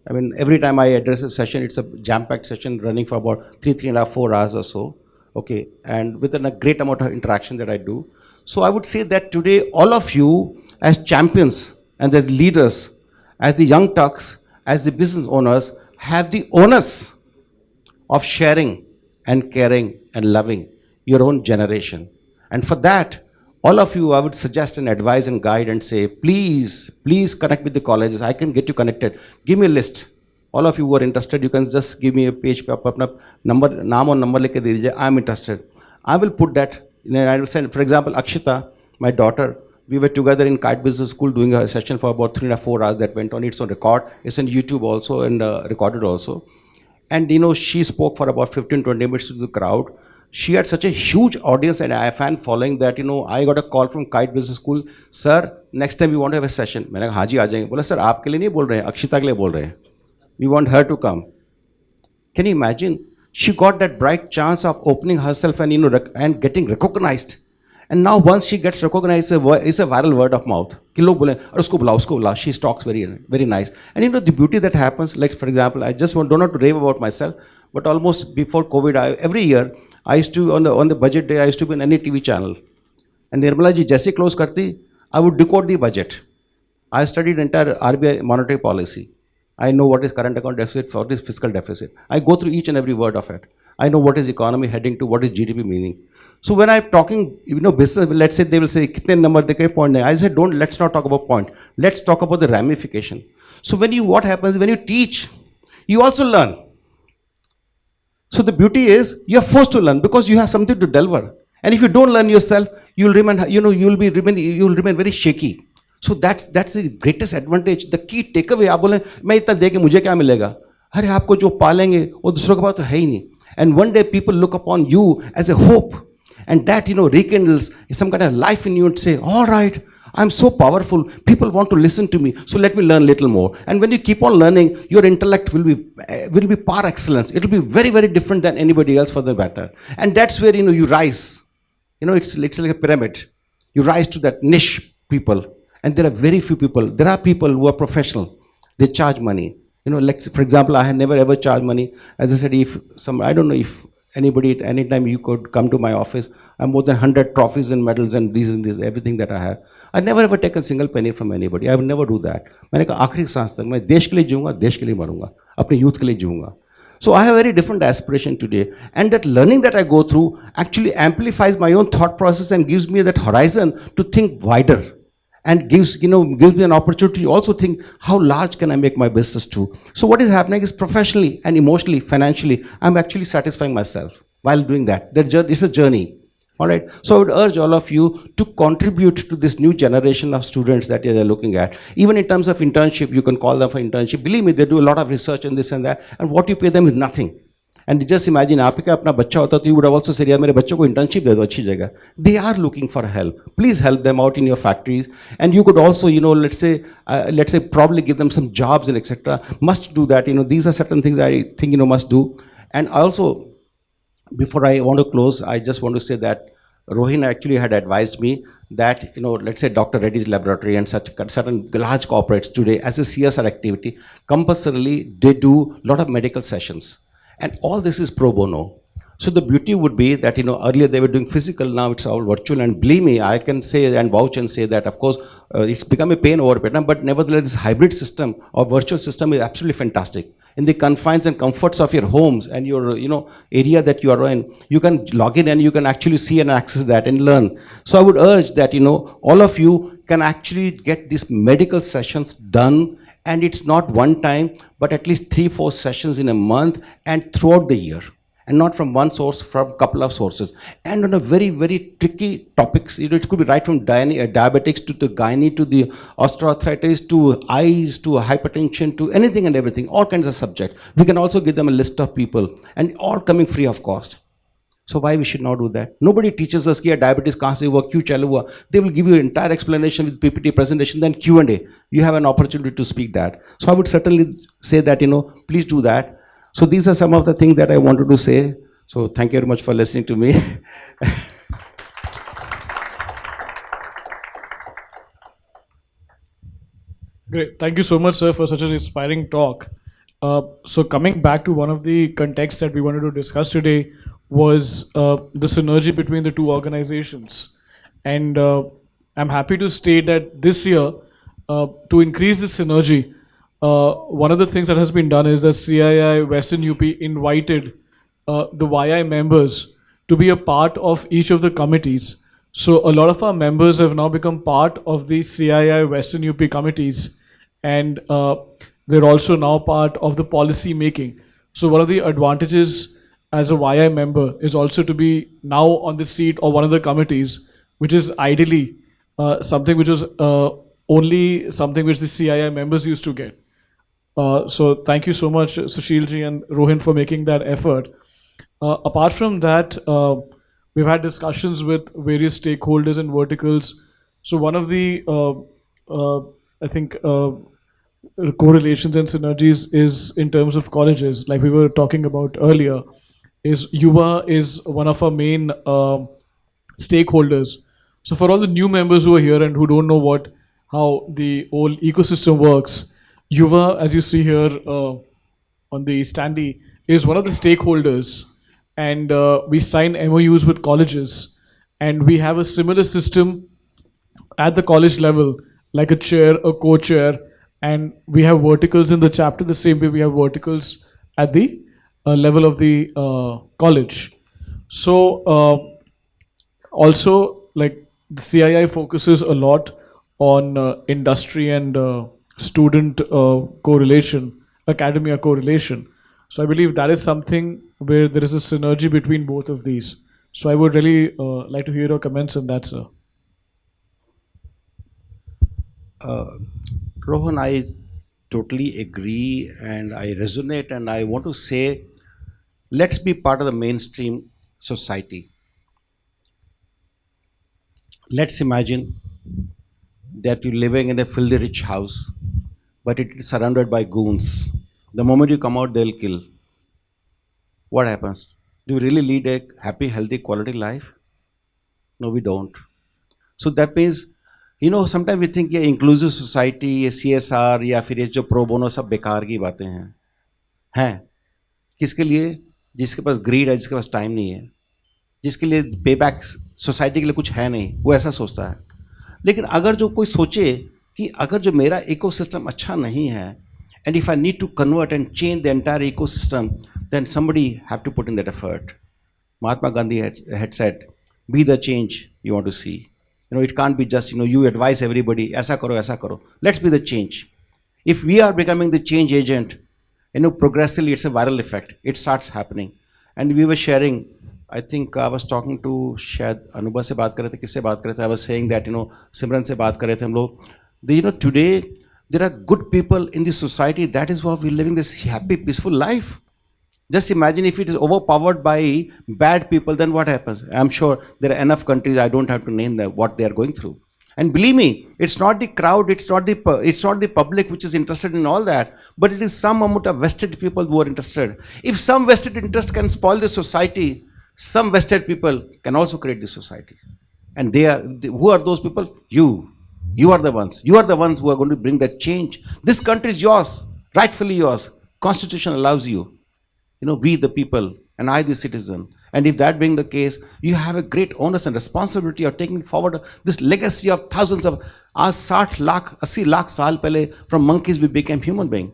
I mean, every time I address a session, it's a jam-packed session running for about 3.5, 4 hours or so. Okay, and with a great amount of interaction that I do. So I would say that today, all of you as champions and the leaders, as the young Turks, as the business owners, have the onus of sharing and caring and loving your own generation. And for that, all of you, I would suggest and advise and guide and say, please, please connect with the colleges. I can get you connected. Give me a list. All of you who are interested, you can just give me a page पे अपना number, नाम और number लेके दे दीजिए. I am interested. I will put that. I will send, for example, Akshita, my daughter. We were together in Kite Business School doing a session for about 3.5, 4 hours that went on. It's on record. It's on YouTube also and recorded also. And she spoke for about 15, 20 minutes to the crowd. she had such a huge audience and a fan following that, I got a call from Kite Business School, sir, next time we want to have a session. मैंने कहा हाँ जी आ जाएंगे. बोला sir आपके लिए नहीं बोल रहे हैं, अक्षिता के लिए बोल रहे हैं. We want her to come. Can you imagine? She got that bright chance of opening herself and and getting recognized. And now once she gets recognized, it's a viral word of mouth. कि लोग बोले और उसको बुलाओ. She talks very nice. And the beauty that happens, like for example, I just don't want to rave about myself, but almost before COVID, every year I used to on the budget day I used to be on any TV channel. And Nirmala ji जैसे close करती, I would decode the budget. I studied entire RBI monetary policy. I know what is current account deficit, what is fiscal deficit. I go through each and every word of it. I know what is economy heading to, what is GDP meaning. So when I'm talking, business, let's say they will say, kitne number dekhe point nahi. I say, let's not talk about point. Let's talk about the ramification. So what happens when you teach, you also learn. So the beauty is, you're forced to learn because you have something to deliver. And if you don't learn yourself, you'll remain, you'll remain very shaky. So that's the greatest advantage. The key takeaway, आप बोले मैं इतना दे के मुझे क्या मिलेगा? अरे आपको जो पालेंगे वो दूसरों के पास तो है ही नहीं. And one day people look upon you as a hope, and that rekindles some kind of life in you and say, all right, I'm so powerful. People want to listen to me, so let me learn a little more. And when you keep on learning, your intellect will be par excellence. It will be very, very different than anybody else for the matter. And that's where you rise. It's like a pyramid. You rise to that niche people. And there are very few people. There are people who are professional. They charge money. Like for example, I had never ever charged money. As I said, I don't know if anybody at any time you could come to my office. I have more than 100 trophies and medals and these, everything that I have. I never ever take a single penny from anybody. I would never do that. मैंने कहा आखिरी सांस तक मैं देश के लिए जीऊँगा, देश के लिए मरूँगा, अपने youth के लिए जीऊँगा. So I have a very different aspiration today, and that learning that I go through actually amplifies my own thought process and gives me that horizon to think wider. And gives me an opportunity to also think, how large can I make my business to? So what is happening is professionally and emotionally, financially, I'm actually satisfying myself while doing that. It's a journey. All right. So I would urge all of you to contribute to this new generation of students that you're looking at. Even in terms of internship, you can call them for internship. Believe me, they do a lot of research and this and that. And what you pay them is nothing. And just imagine, आपका अपना बच्चा होता तो you would have also said, यार मेरे बच्चों को internship दे दो अच्छी जगह. They are looking for help. Please help them out in your factories. And you could also, let's say, probably give them some jobs and etc. Must do that. These are certain things I think must do. And also, before I want to close, I just want to say that Rohin actually had advised me that, let's say Dr. Reddy's laboratory and certain large corporates today, as a CSR activity, compulsorily they do a lot of medical sessions. And all this is pro bono. So the beauty would be that, earlier they were doing physical, now it's all virtual. And believe me, I can say and vouch and say that, of course, it's become a pain over time, but nevertheless, this hybrid system or virtual system is absolutely fantastic. In the confines and comforts of your homes and your, area that you are in, you can log in and you can actually see and access that and learn. So I would urge that, all of you can actually get these medical sessions done. And it's not one time, but at least 3-4 sessions in a month and throughout the year. And not from one source, from a couple of sources. And on a very, very tricky topics. It could be right from diabetics to the gynae, to the osteoarthritis, to eyes, to hypertension, to anything and everything, all kinds of subjects. We can also give them a list of people and all coming free of cost. So why we should not do that? Nobody teaches us कि diabetes कहाँ से हुआ, क्यों चालू हुआ. They will give you an entire explanation with PPT presentation, then Q&A. You have an opportunity to speak that. So I would certainly say that, please do that. So these are some of the things that I wanted to say. So thank you very much for listening to me. Great. Thank you so much, sir, for such an inspiring talk. So coming back to one of the contexts that we wanted to discuss today was the synergy between the two organizations. And I'm happy to state that this year, to increase the synergy, one of the things that has been done is that CII Western UP invited the YI members to be a part of each of the committees. So a lot of our members have now become part of the CII Western UP committees, and they're also now part of the policy making. So one of the advantages as a YI member is also to be now on the seat of one of the committees, which is ideally something which was only something which the CII members used to get. So thank you so much, Sushil ji and Rohin, for making that effort. Apart from that, we've had discussions with various stakeholders and verticals. So one of the, I think, correlations and synergies is in terms of colleges, like we were talking about earlier, is Yuva is one of our main stakeholders. So for all the new members who are here and who don't know how the whole ecosystem works, Yuva, as you see here on the standee, is one of the stakeholders, and we sign MOUs with colleges, and we have a similar system at the college level, like a chair, a co-chair, and we have verticals in the chapter the same way we have verticals at the level of the college. So also, like, the CII focuses a lot on industry and student correlation, academia correlation. So I believe that is something where there is a synergy between both of these. So I would really like to hear your comments on that, sir. Rohan, I totally agree and I resonate, and I want to say, let's be part of the mainstream society. Let's imagine that you're living in a filthy rich house, but it is surrounded by goons. The moment you come out, they'll kill. What happens? Do you really lead a happy, healthy, quality life? No, we don't. So that means, sometimes we think ये inclusive society, ये CSR या फिर ये जो pro bono सब बेकार की बातें हैं किसके लिए? जिसके पास greed है, जिसके पास time नहीं है, जिसके लिए payback society के लिए कुछ है नहीं, वो ऐसा सोचता है. लेकिन अगर जो कोई सोचे कि अगर जो मेरा ecosystem अच्छा नहीं है, and if I need to convert and change the entire ecosystem, then somebody have to put in that effort. Mahatma Gandhi had said, be the change you want to see. It can't be just, you advise everybody, aisa karo. Let's be the change. If we are becoming the change agent, progressively it's a viral effect. It starts happening. And we were sharing, I think I was talking to Shad Anubha se baat kar rahe the, kisse baat kar rahe the? I was saying that, Simran se baat kar rahe the hum log. Today, there are good people in this society. That is why we're living this happy, peaceful life. Just imagine if it is overpowered by bad people, then what happens? I'm sure there are enough countries, I don't have to name them, what they are going through. And believe me, it's not the crowd, it's not the public which is interested in all that, but it is some amount of vested people who are interested. If some vested interest can spoil the society, some vested people can also create the society. And who are those people? You. You are the ones. You are the ones who are going to bring that change. This country is yours, rightfully yours. Constitution allows you. We the people and I the citizen. And if that being the case, you have a great onus and responsibility of taking forward this legacy of thousands of, 60 lakh, 80 lakh saal pehle, from monkeys we became human being.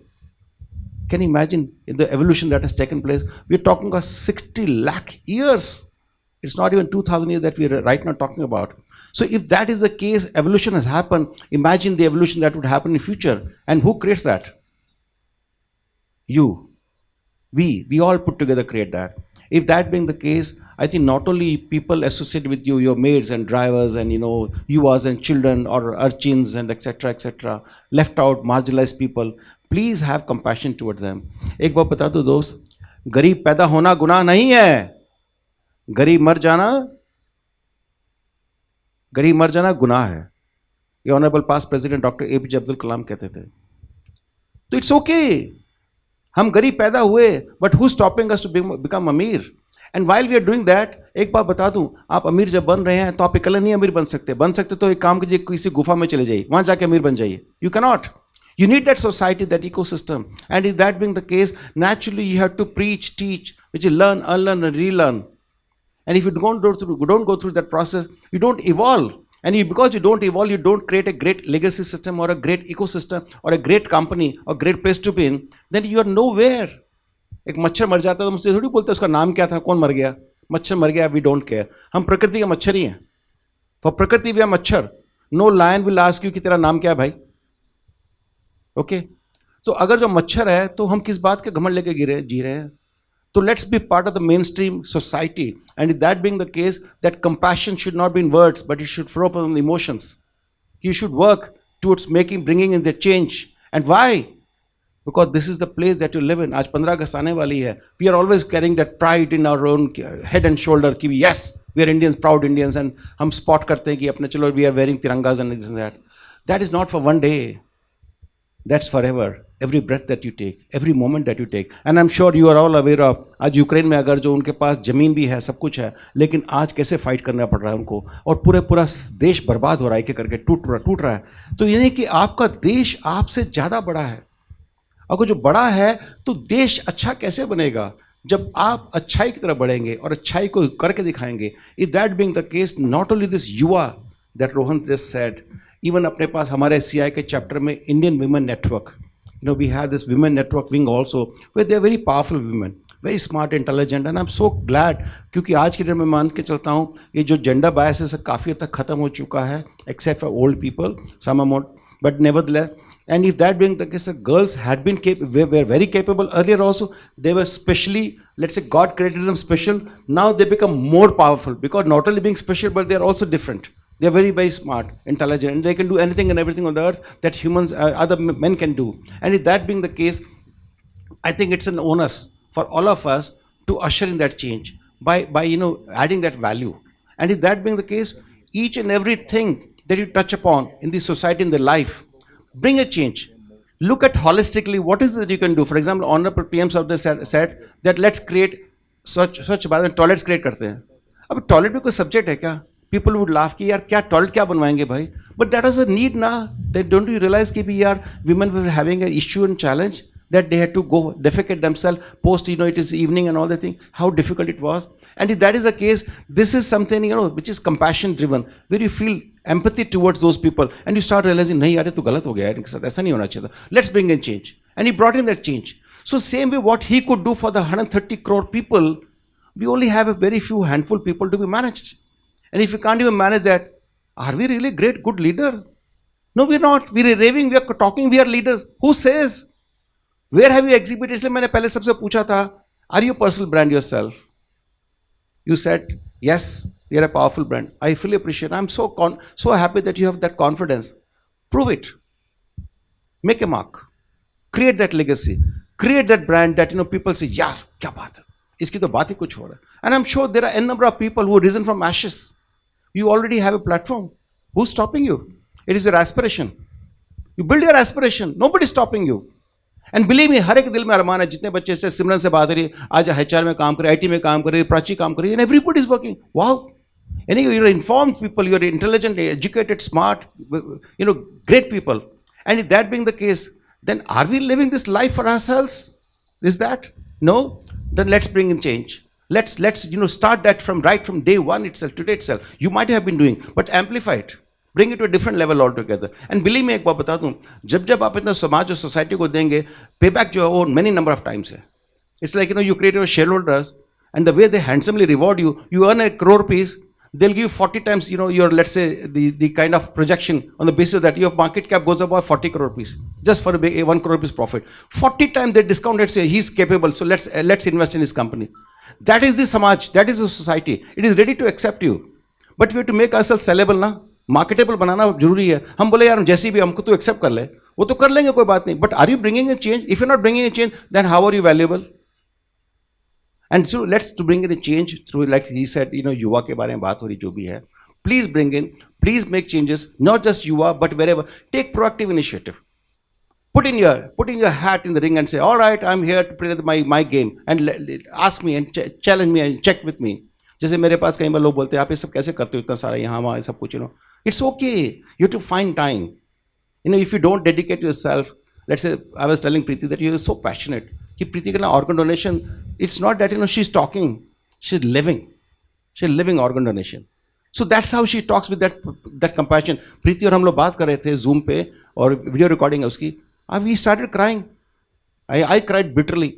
Can you imagine the evolution that has taken place? We're talking about 60 lakh years. It's not even 2000 years that we're right now talking about. So if that is the case, evolution has happened. Imagine the evolution that would happen in future. And who creates that? You. We all put together create that. If that being the case, I think not only people associated with you, your maids and drivers and yuas and children or urchins and etc., left out, marginalized people, please have compassion towards them. एक बात बता दो दोस्त, गरीब पैदा होना गुनाह नहीं है, गरीब मर जाना गुनाह है. ये honorable past president doctor APJ Abdul Kalam कहते थे. तो इट्स ओके. हम गरीब पैदा हुए, but who stopping us to become अमीर? And while we are doing that, एक बात बता दूं, आप अमीर जब बन रहे हैं तो आप अकेले नहीं अमीर बन सकते तो एक काम कीजिए, किसी गुफा में चले जाइए, वहां जाके अमीर बन जाइए. You can not. You need that society, that ecosystem. And if that being the case, naturally you have to preach, teach, which is learn, unlearn, and relearn. And if you don't go through that process, you don't evolve. And because you don't evolve, you don't create a great legacy system or a great ecosystem or a great company or great place to be in, then you are nowhere. एक मच्छर मर जाता है तो मुझसे थोड़ी बोलते उसका नाम क्या था, कौन मर गया, मच्छर मर गया, वी डोंट केयर. हम प्रकृति के मच्छर ही हैं. फॉर प्रकृति वी आर मच्छर. No lion will ask you कि तेरा नाम क्या है भाई. ओके. तो अगर जो मच्छर है तो हम किस बात के घमंड लेके जी रहे हैं? So let's be part of the mainstream society. And if that being the case, that compassion should not be in words, but it should flow from the emotions. You should work towards bringing in the change. And why? because this is the place that you live in. आज 15 अगस्त आने वाली है. We are always carrying that pride in our own head and shoulder कि yes, we are Indians, proud Indians, and हम spot करते हैं कि अपने चलो we are wearing tirangas and this and that. That is not for one day. That's forever. Every breath that you take, every moment that you take. And I'm sure you are all aware of, आज Ukraine में अगर जो उनके पास ज़मीन भी है, सब कुछ है, लेकिन आज कैसे फाइट करना पड़ रहा है उनको, और पूरा देश बर्बाद हो रहा है, एक करके टूट रहा है. तो ये नहीं कि आपका देश आपसे ज़्यादा बड़ा है. अगर जो बड़ा है तो देश अच्छा कैसे बनेगा जब आप अच्छाई की तरफ बढ़ेंगे और अच्छाई को करके दिखाएंगे. If that being the case, not only this Yuva that Rohan just said, even अपने पास हमारे CI के चैप्टर में Indian women network, we have this women network wing also where they are very powerful women, very smart, intelligent, and I'm so glad क्योंकि आज के दिन मैं मान के चलता हूँ ये जो जेंडर बायसेस काफ़ी हद तक ख़त्म हो चुका है, except for old people, some amount, but nevertheless. And if that being the case, the girls had been were very capable earlier also. They were specially, let's say, God created them special. Now they become more powerful because not only being special, but they are also different. They are very, very smart, intelligent, and they can do anything and everything on the earth that humans, other men can do. And if that being the case, I think it's an onus for all of us to usher in that change by adding that value. And if that being the case, each and everything that you touch upon in the society, in the life, bring a change. Look at holistically what is it that you can do. For example, Honorable PM said that let's create such toilets create करते हैं. अब toilet भी कोई subject है क्या? People would laugh कि यार क्या toilet क्या बनवाएंगे भाई? But that is a need ना. Don't you realize कि भी यार women were having an issue and challenge that they had to go defecate themselves post, it is evening and all the thing, how difficult it was. And if that is the case, this is something, which is compassion driven, where you feel empathy towards those people and you start realizing, nahi yaar, ye to galat ho gaya hai, इनके साथ ऐसा नहीं होना चाहिए था. Let's bring in change. And he brought in that change. So same way what he could do for the 130 crore people, we only have a very few handful people to be managed. And if we can't even manage that, are we really great, good leader? No, we're not. We're raving, we are talking, we are leaders. Who says? Where have you exhibited? इसलिए मैंने पहले सबसे पूछा था, are you a personal brand yourself? You said, yes, you're a powerful brand. I fully appreciate it. I'm so happy that you have that confidence. Prove it. Make a mark. Create that legacy. Create that brand that, people say, यार, क्या बात है? इसकी तो बात ही कुछ हो रहा है. And I'm sure there are a number of people who have risen from ashes. You already have a platform. Who's stopping you? It is your aspiration. You build your aspiration. Nobody's stopping you. And believe me, हर एक दिल में अरमान है. जितने बच्चे से सिमरन से बात रही, आज HR में काम करे, IT में काम करे, प्राची काम करे, and everybody is working. Wow. And you're informed people, you're intelligent, educated, smart, great people. And if that being the case, then are we living this life for ourselves? Is that? No? Then let's bring in change. Let's start that from day one itself, today itself. You might have been doing, but amplify it. Bring it to a different level altogether. And believe me, एक बात बता दूं, जब आप इतना समाज और society को देंगे, payback जो है वो many number of times है. It's like, you create your shareholders, and the way they handsomely reward you, you earn 1 crore rupees, they'll give you 40 times, your, let's say, the kind of projection on the basis that your market cap goes above 40 crore rupees, just for a 1 crore rupees profit. 40 times they discount it, say he's capable, so let's invest in his company. That is the samaj, that is the society. It is ready to accept you. But we have to make ourselves sellable ना. Marketable बनाना जरूरी है. हम बोले यार जैसे भी हमको तो एक्सेप्ट कर ले, वो तो कर लेंगे, कोई बात नहीं. But are you bringing a change? If you not bringing a change, then how are you valuable? And so let's to bring in a change through, like he said, युवा के बारे में बात हो रही जो भी है. Please bring in, please make changes, not just Yuva but wherever. Take proactive initiative. Put in your hat in the ring and say, all right, I'm here to play my game, and ask me and challenge me and check with me. जैसे मेरे पास कई बार लोग बोलते हैं आप ये सब कैसे करते हो, इतना सारा यहाँ वहाँ सब कुछ, It's okay. You have to find time. If you don't dedicate yourself, let's say, I was telling Preeti that you are so passionate. Preeti ka organ donation, it's not that, she's talking. She's living. She's living organ donation. So that's how she talks with that compassion. Preeti और हम लोग बात कर रहे थे Zoom पे और video recording है उसकी. We started crying. I cried bitterly.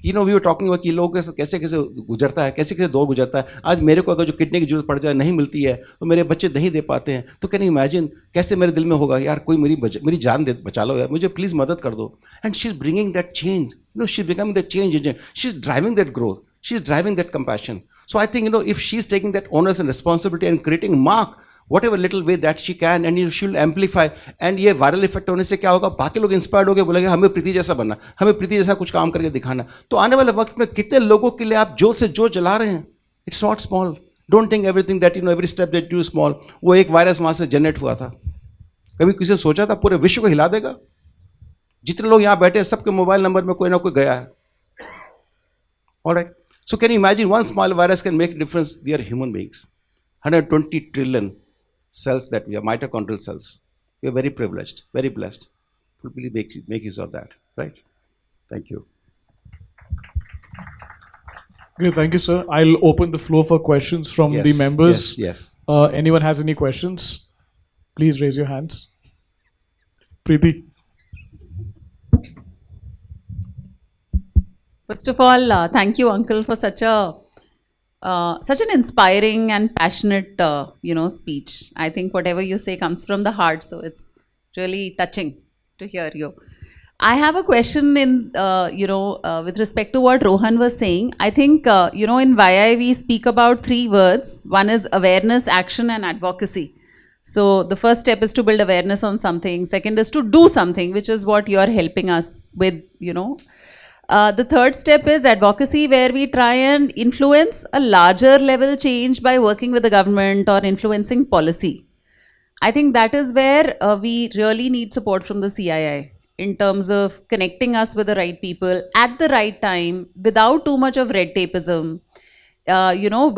We were talking about कि लोगों के कैसे गुजरता है, कैसे दौर गुजरता है. आज मेरे को अगर जो किडनी की जरूरत पड़ जाए, नहीं मिलती है, तो मेरे बच्चे नहीं दे पाते हैं, तो कैन यू इमेजिन कैसे मेरे दिल में होगा, यार कोई मेरी जान बचा लो यार, मुझे प्लीज मदद कर दो. And she is bringing that change, she is becoming that change agent, she is driving that growth, she is driving that compassion. So I think, if she's taking that onus and responsibility and creating mark, whatever little way that she can, and she will amplify. And ये viral effect होने से क्या होगा, बाकी लोग inspired होके बोलेंगे हमें प्रीति जैसा बनना, हमें प्रीति जैसा कुछ काम करके दिखाना. तो आने वाले वक्त में कितने लोगों के लिए आप जोर से जोर जला रहे हैं. It's not small. Don't think everything that every step that you do small. वो एक वायरस वहाँ से जनरेट हुआ था. कभी किसी ने सोचा था पूरे विश्व को हिला देगा? जितने लोग यहाँ बैठे हैं सबके मोबाइल नंबर में कोई ना कोई गया है. All right. So can you imagine one small virus can make a difference? We are human beings. 120 trillion cells that we are, mitochondrial cells. We are very privileged, very blessed. Fully make use of that, right? Thank you. Okay, thank you, sir. I'll open the floor for questions from the members. Yes. Anyone has any questions? Please raise your hands. Preeti. First of all, thank you, Uncle, for such an inspiring and passionate, speech. I think whatever you say comes from the heart, so it's really touching to hear you. I have a question with respect to what Rohan was saying. I think, in YI we speak about 3 words. One is awareness, action and advocacy. So the first step is to build awareness on something. Second is to do something, which is what you're helping us with, The third step is advocacy, where we try and influence a larger level change by working with the government or influencing policy. I think that is where we really need support from the CII in terms of connecting us with the right people at the right time, without too much of red tapeism,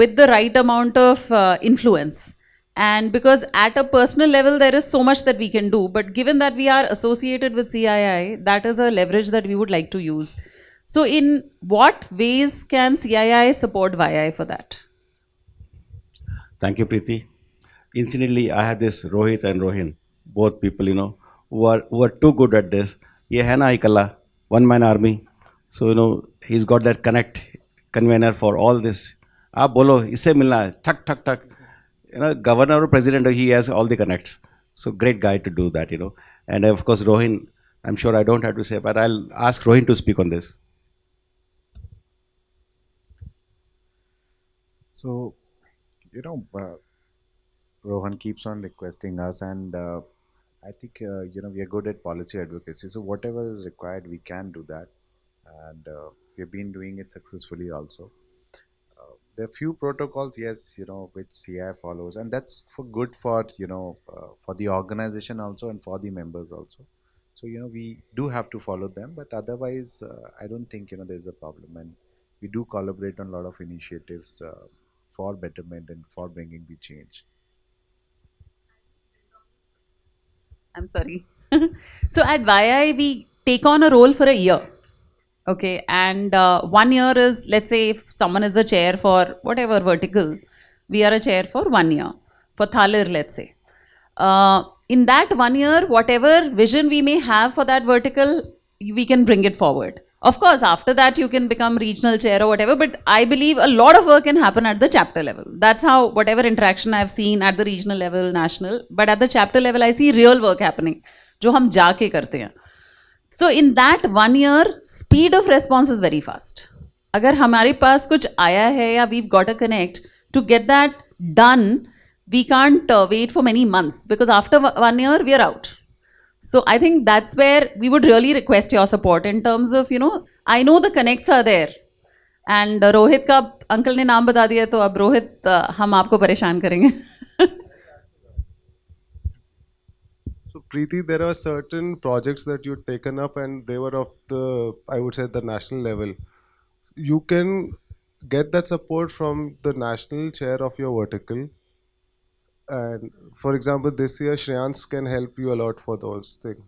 with the right amount of influence. And because at a personal level, there is so much that we can do. But given that we are associated with CII, that is a leverage that we would like to use. So in what ways can CII support YI for that? Thank you, Preeti. Incidentally, I had this Rohit and Rohin, both people, who are too good at this. Ye hai na ikalla, one man army. So, he's got that convener for all this. Aap bolo, isse milna hai, thak, thak, thak. Governor or president, he has all the connects. So great guy to do that, And of course, Rohin, I'm sure I don't have to say, but I'll ask Rohin to speak on this. So, Rohan keeps on requesting us, and I think, we are good at policy advocacy. So whatever is required, we can do that. And we've been doing it successfully also. There are few protocols, yes, which CI follows, and that's good for, for the organization also and for the members also. So, we do have to follow them, but otherwise, I don't think, there's a problem. And we do collaborate on a lot of initiatives for betterment and for bringing the change. I'm sorry. So at YI, we take on a role for a year. Okay, and 1 year is, let's say, if someone is the chair for whatever vertical, we are a chair for 1 year. For Thalir, let's say. In that 1 year, whatever vision we may have for that vertical, we can bring it forward. Of course, after that, you can become regional chair or whatever, but I believe a lot of work can happen at the chapter level. That's how, whatever interaction I've seen at the regional level, national, but at the chapter level, I see real work happening, जो हम जाके करते हैं. So in that 1 year, speed of response is very fast. अगर हमारे पास कुछ आया है या we've got a connect, to get that done, we can't wait for many months, because after 1 year, we are out. So I think that's where we would really request your support in terms of, I know the connects are there. And Rohit का uncle ने नाम बता दिया, तो अब Rohit हम आपको परेशान करेंगे. So Preeti, there are certain projects that you've taken up and they were of the, I would say, the national level. You can get that support from the national chair of your vertical. And for example, this year Shreyans can help you a lot for those things.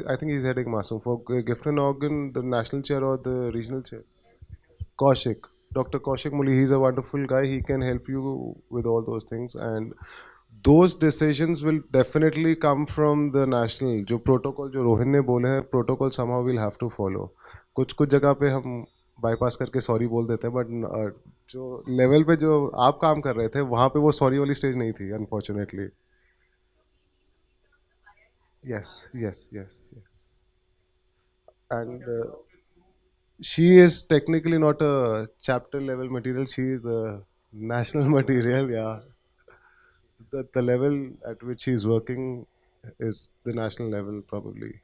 I think he's heading Masum. For gift and organ, the national chair or the regional chair? Kaushik. Dr. Kaushik Muli, he's a wonderful guy. He can help you with all those things. And those decisions will definitely come from the national. जो protocol जो रोहन ने बोले हैं, protocol somehow we'll have to follow. कुछ जगह पे हम bypass करके sorry बोल देते हैं, but जो level पे जो आप काम कर रहे थे, वहाँ पे वो sorry वाली stage नहीं थी, unfortunately. Yes. And she is technically not a chapter level material. She is a national material, yeah. the level at which he's working is the national level probably.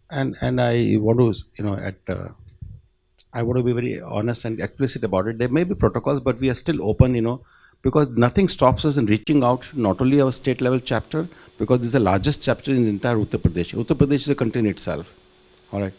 And I want to, I want to be very honest and explicit about it. There may be protocols, but we are still open, because nothing stops us in reaching out to not only our state level chapter, because this is the largest chapter in the entire Uttar Pradesh. Uttar Pradesh is a country in itself, all right?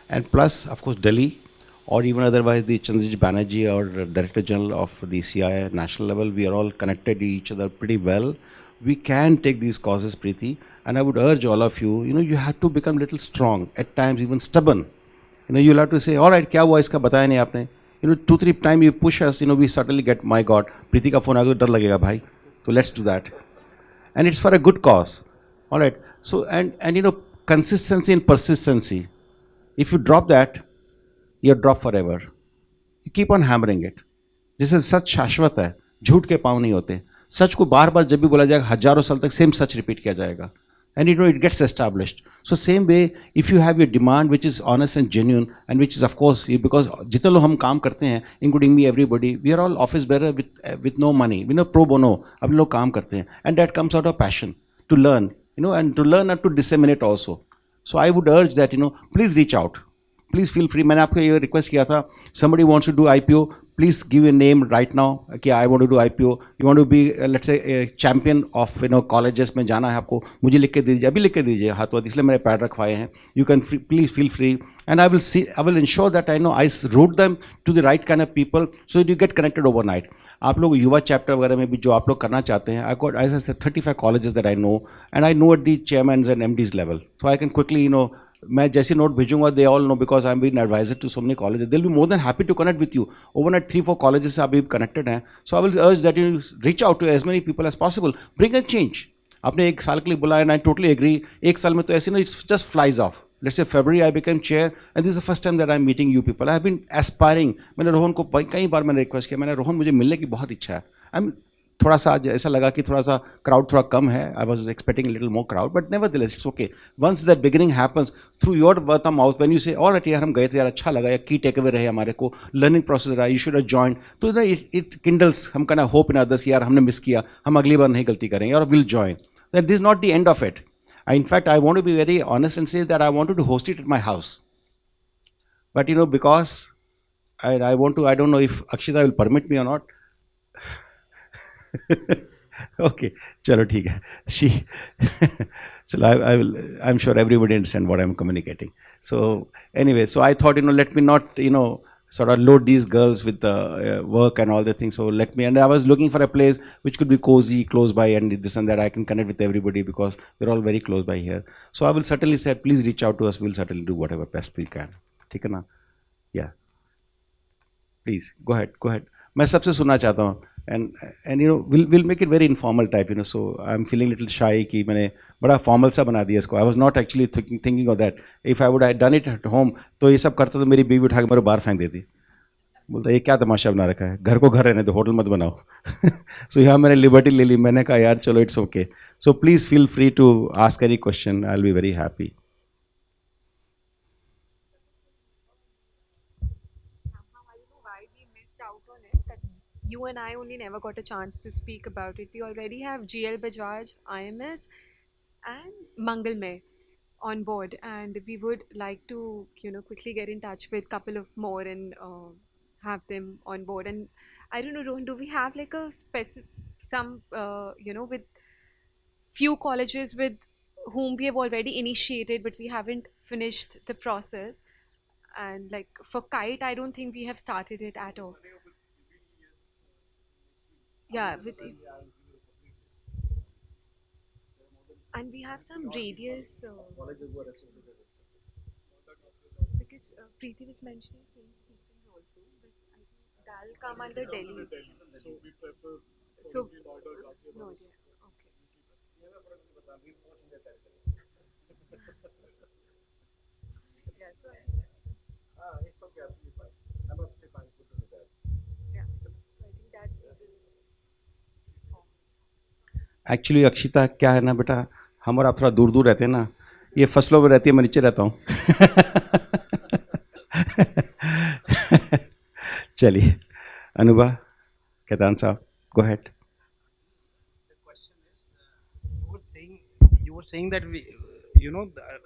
And plus, of course, Delhi, or even otherwise the Chandrajit Banerjee or Director General of the CII national level, we are all connected to each other pretty well. We can take these causes, Preeti, and I would urge all of you, you have to become little strong, at times even stubborn. You'll have to say, all right, क्या हुआ इसका बताया नहीं आपने? 2-3 times you push us, we certainly get, my God, Preeti का phone आ गया तो डर लगेगा भाई. So let's do that. And it's for a good cause. All right. So, and consistency and persistency. If you drop that, you're dropped forever. You keep on hammering it. जैसे सच शाश्वत है, झूठ के पाँव नहीं होते. सच को बार बार जब भी बोला जाएगा, हजारों साल तक सेम सच रिपीट किया जाएगा. And it gets established. So same way, if you have your demand which is honest and genuine, and which is of course, because जितने लोग हम काम करते हैं, including me, everybody, we are all office bearer with no money. We know pro bono, हम लोग काम करते हैं, and that comes out of passion to learn, and to learn and to disseminate also. So I would urge that, please reach out. Please feel free. मैंने आपको ये request किया था. Somebody wants to do IPO. Please give a name right now. Okay, I want to do IPO. You want to be, let's say, a champion of colleges में जाना है आपको. मुझे लिख के दीजिए. अभी लिख के दीजिए हाथ वाथ. इसलिए मैंने पैड रखवाए हैं. You can please feel free. And I will ensure that I route them to the right kind of people so that you get connected overnight. आप लोग युवा चैप्टर वगैरह में भी जो आप लोग करना चाहते हैं, I got, as I said, 35 colleges that I know, and I know at the chairman's and MD's level. So I can quickly, मैं जैसी नोट भेजूंगा, they all know because I'm being advisor to so many colleges. They'll be more than happy to connect with you. Overnight 3-4 colleges से आप भी connected हैं. So I will urge that you reach out to as many people as possible. Bring a change. आपने एक साल के लिए बुलाया, and I totally agree. एक साल में तो ऐसे ना, it just flies off. Let's say February I became chair, and this is the first time that I'm meeting you people. I have been aspiring. मैंने रोहन को कई बार मैंने रिक्वेस्ट किया, मैंने रोहन मुझे मिलने की बहुत इच्छा है. I'm थोड़ा सा आज ऐसा लगा कि थोड़ा सा क्राउड थोड़ा कम है. I was expecting a little more crowd, but nevertheless it's okay. Once that beginning happens, through your word of mouth, when you say, all right यार हम गए थे यार, अच्छा लगा, या की टेकअवे रहे हमारे को, learning process रहा, you should have joined, तो it kindles हम कहना hope in others, यार हमने मिस किया, हम अगली बार नहीं गलती करेंगे, और will join. That this is not the end of it. In fact, I want to be very honest and say that I wanted to host it at my house, but because I don't know if Akshita will permit me or not. Okay, chalo theek hai. So I will. I'm sure everybody understand what I'm communicating. So anyway, so I thought, let me not, sort of load these girls with the work and all the things. So let me, and I was looking for a place which could be cozy, close by, and this and that. I can connect with everybody because we're all very close by here. So I will certainly say, please reach out to us. We'll certainly do whatever best we can. ठीक है ना? Yeah. Please go ahead. मैं सबसे सुनना चाहता हूँ. And we'll make it very informal type, so I'm feeling a little shy कि मैंने बड़ा formal सा बना दिया इसको. I was not actually thinking of that. If I would have done it at home, तो ये सब करता तो मेरी बीवी उठा के मेरे बाहर फेंक देती. बोलता ये क्या तमाशा बना रखा है, घर को घर रहने दो, होटल मत बनाओ. So यहाँ मैंने liberty ले ली. मैंने कहा यार चलो, it's okay. So please feel free to ask any question. I'll be very happy. You and I only never got a chance to speak about it. We already have GL Bajaj, IMS, and Mangalmay on board, and we would like to, quickly get in touch with a couple of more and have them on board. And I don't know, Rohan, do we have like a with few colleges with whom we have already initiated, but we haven't finished the process? And like for Kite, I don't think we have started it at all. Yeah, and we have some radius because Preeti was mentioning same things also, but I think that'll come under Delhi. So we prefer no, yeah, okay. Yeah, so it's okay, absolutely fine. I'm absolutely fine with that. Yeah, so I think that we will. Actually Akshita क्या है ना बेटा, हम और आप थोड़ा दूर दूर रहते हैं ना, ये फसलों में रहती है, मैं नीचे रहता हूँ. चलिए अनुभा, केतान साहब. Go ahead. You were saying that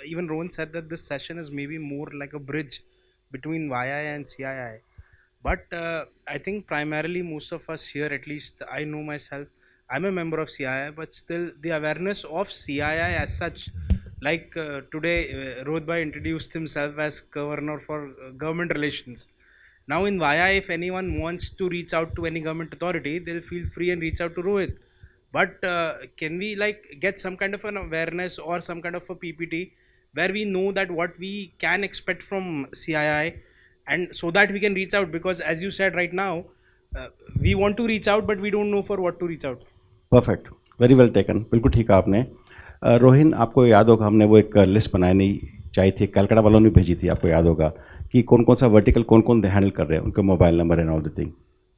even Rohan said that this session is maybe more like a bridge between YI and CII. But I think primarily most of us here, at least I know myself, I'm a member of CII, but still the awareness of CII as such, like today Rohit Bhai introduced himself as Governor for Government Relations. Now in YI, if anyone wants to reach out to any government authority, they'll feel free and reach out to Rohit. But can we like get some kind of an awareness or some kind of a PPT where we know that what we can expect from CII, and so that we can reach out, because as you said right now, we want to reach out but we don't know for what to reach out. Perfect, very well taken, बिल्कुल ठीक है आपने. रोहिन, आपको याद होगा हमने वो एक लिस्ट बनानी चाहिए थी, कलकत्ता वालों ने भेजी थी, आपको याद होगा कि कौन कौन सा वर्टिकल कौन कौन हैंडल कर रहे हैं, उनका mobile number and all the thing,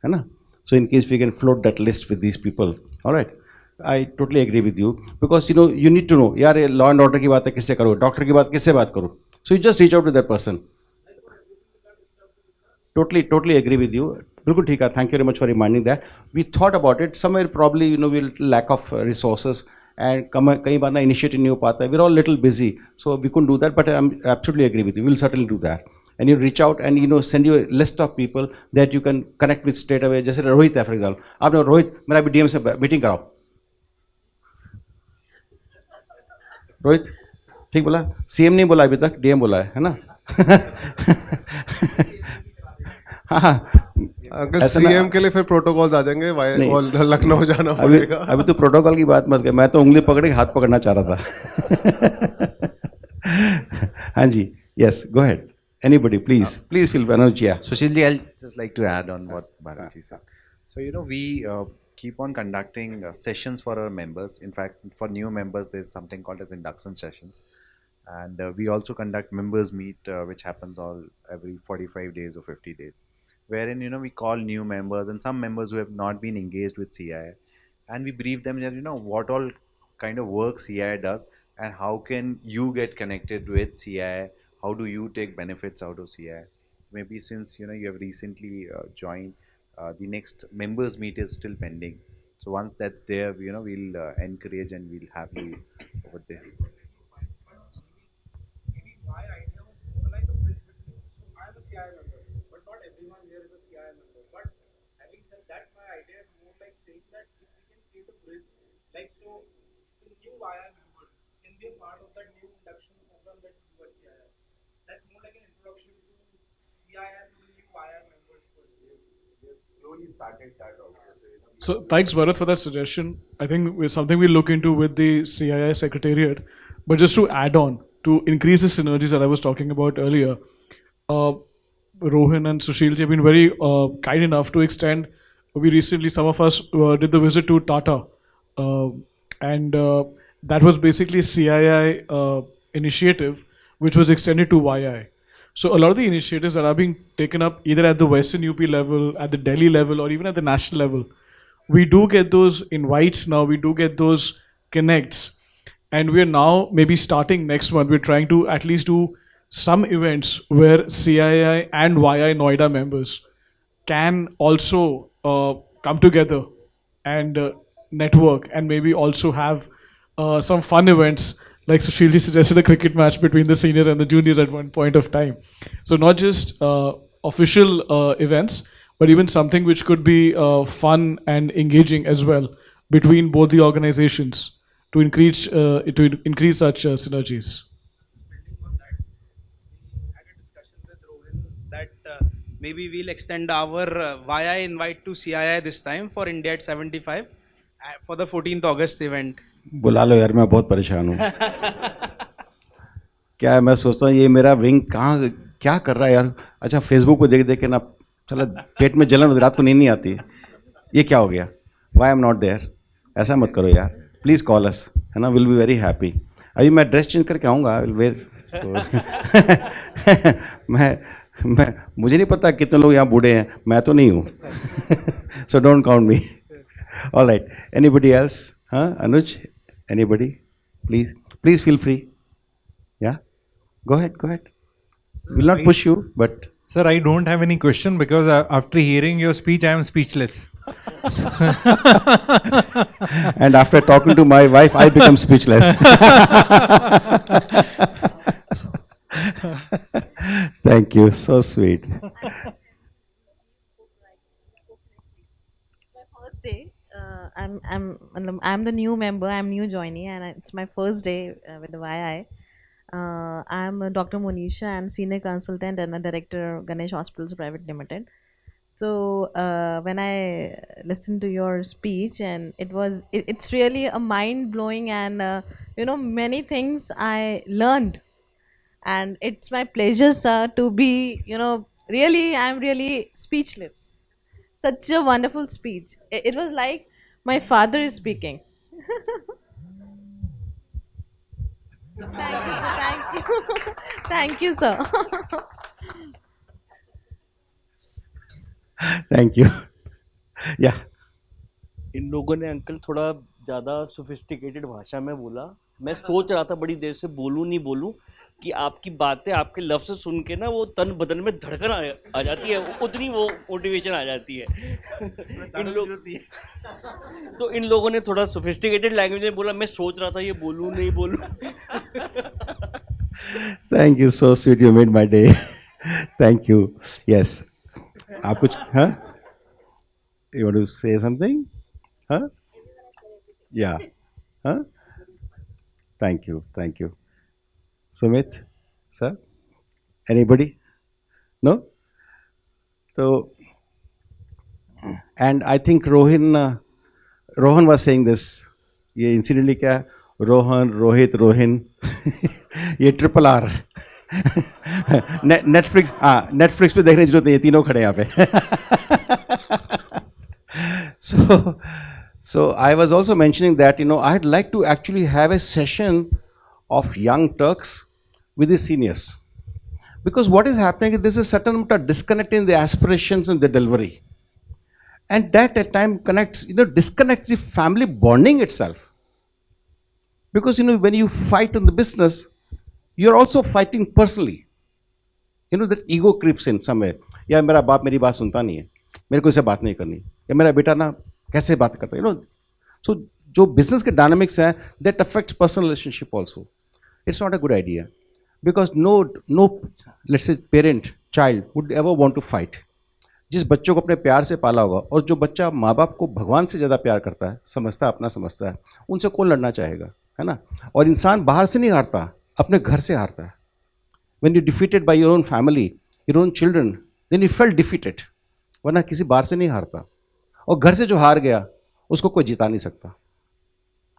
है ना. So in case we can float that list with these people. Alright, I totally agree with you, because you need to know यार, लॉ एंड ऑर्डर की बात है किससे करूँ, doctor की बात किससे बात करूँ. So you just reach out to that person. Totally agree with you. बिल्कुल ठीक है. Thank you very much for reminding that. We thought about it. Somewhere probably we'll lack of resources and कई बार ना initiative नहीं हो पाता है. We're all little busy, so we couldn't do that. But I'm absolutely agree with you. We'll certainly do that. And you reach out and send you a list of people that you can connect with straight away. जैसे रोहित है for example. आपने रोहित मेरा भी DM से meeting कराओ. रोहित ठीक बोला, CM नहीं बोला अभी तक, DM बोला है ना. हाँ, अगर सीएम के लिए फिर प्रोटोकॉल्स आ जाएंगे, लखनऊ जाना पड़ेगा. अभी तो प्रोटोकॉल की बात मत कर, मैं तो उंगली पकड़ के हाथ पकड़ना चाह रहा था. हाँ जी, yes, go ahead. Anybody, please feel Anuj. Sushil ji, I'll just like to add on what Bharat ji said. So we keep on conducting sessions for our members. In fact, for new members, there's something called as induction sessions. And we also conduct members meet, which happens every 45 days or 50 days, wherein we call new members and some members who have not been engaged with CII, and we brief them that what all kind of work CII does and how can you get connected with CII, how do you take benefits out of CII. Maybe since you have recently joined, the next members meet is still pending, so once that's there, we'll encourage and we'll have you over there. CII member, but not everyone here is a CII member. But having said that, my idea is more like saying that if we can create a bridge, like so, the new YI members can be a part of that new induction program that we do at CII. That's more like an introduction to CII to the new YI members first. Yes, slowly started that also. So thanks, Bharat, for that suggestion. I think it's something we'll look into with the CII Secretariat. But just to add on, to increase the synergies that I was talking about earlier, Rohan and Sushil have been very kind enough to extend. We recently, some of us did the visit to Tata, and that was basically a CII initiative which was extended to YI. So a lot of the initiatives that are being taken up either at the Western UP level, at the Delhi level, or even at the national level, we do get those invites now, we do get those connects, and we are now maybe starting next month, we're trying to at least do some events where CII and YI Noida members can also come together and network, and maybe also have some fun events, like Sushilji suggested a cricket match between the seniors and the juniors at one point of time. So not just official events, but even something which could be fun and engaging as well between both the organizations to increase such synergies. Maybe we'll extend our YI invite to CII this time for India at 75 for the 14th August event. बुला लो यार, मैं बहुत परेशान हूँ. क्या है, मैं सोचता हूँ ये मेरा विंग कहाँ क्या कर रहा है यार. अच्छा, फेसबुक पे देख देख के ना चला पेट में जलन, रात को नींद नहीं आती. ये क्या हो गया? Why I'm not there? ऐसा मत करो यार. Please call us, है ना? We'll be very happy. अभी मैं ड्रेस चेंज करके आऊँगा. मुझे नहीं पता कितने लोग यहाँ बूढ़े हैं, मैं तो नहीं हूँ. So don't count me. All right. Anybody else? Anuj? Anybody? Please feel free. Yeah? Go ahead. We'll not push you, but... Sir, I don't have any question because after hearing your speech, I am speechless. And after talking to my wife, I become speechless. Thank you. So sweet. First day. I'm the new member. I'm new joinee, and it's my first day with the YI. I'm Dr. Monisha. I'm senior consultant and a director Ganesh Hospitals Private Limited. So when I listened to your speech, and it's really a mind blowing, and many things I learned, and it's my pleasure, sir, to be really I'm really speechless. Such a wonderful speech. It was like my father is speaking. Thank you. Thank you, sir. Thank you. Yeah. इन लोगों ने uncle थोड़ा ज़्यादा sophisticated भाषा में बोला. मैं सोच रहा था बड़ी देर से बोलूं नहीं बोलूं कि आपकी बातें, आपके लफ्ज़ सुन के ना वो तन बदन में धड़कन आ जाती है, उतनी वो मोटिवेशन आ जाती है. इन लोग तो इन लोगों ने थोड़ा सोफिस्टिकेटेड लैंग्वेज में बोला. मैं सोच रहा था ये बोलूं नहीं बोलूं. Thank you. So sweet. You made my day. Thank you. Yes. आप कुछ huh? You want to say something? Huh? Yeah. Huh? Thank you. Thank you. Sumit, sir? Anybody? No? So, and I think Rohan was saying this. ये incidentally क्या? Rohan, Rohit, Rohin. ये triple R. Netflix पे देखने की जरूरत नहीं है, तीनों खड़े यहाँ पे. So I was also mentioning that, I'd like to actually have a session of young Turks with the seniors. Because what is happening is there's a certain amount of disconnect in the aspirations and the delivery. And that at times disconnects the family bonding itself. Because, when you fight in the business, you're also fighting personally. That ego creeps in somewhere. या मेरा बाप मेरी बात सुनता नहीं है, मेरे को इससे बात नहीं करनी, या मेरा बेटा ना कैसे बात करता है. So जो business के dynamics हैं, that affects personal relationship also. It's not a good idea. Because no, let's say parent, child would ever want to fight. जिस बच्चों को अपने प्यार से पाला होगा, और जो बच्चा माँ बाप को भगवान से ज़्यादा प्यार करता है, समझता है, अपना समझता है, उनसे कौन लड़ना चाहेगा, है ना. और इंसान बाहर से नहीं हारता, अपने घर से हारता है. When you're defeated by your own family, your own children, then you felt defeated. वरना किसी बाहर से नहीं हारता. और घर से जो हार गया, उसको कोई जिता नहीं सकता.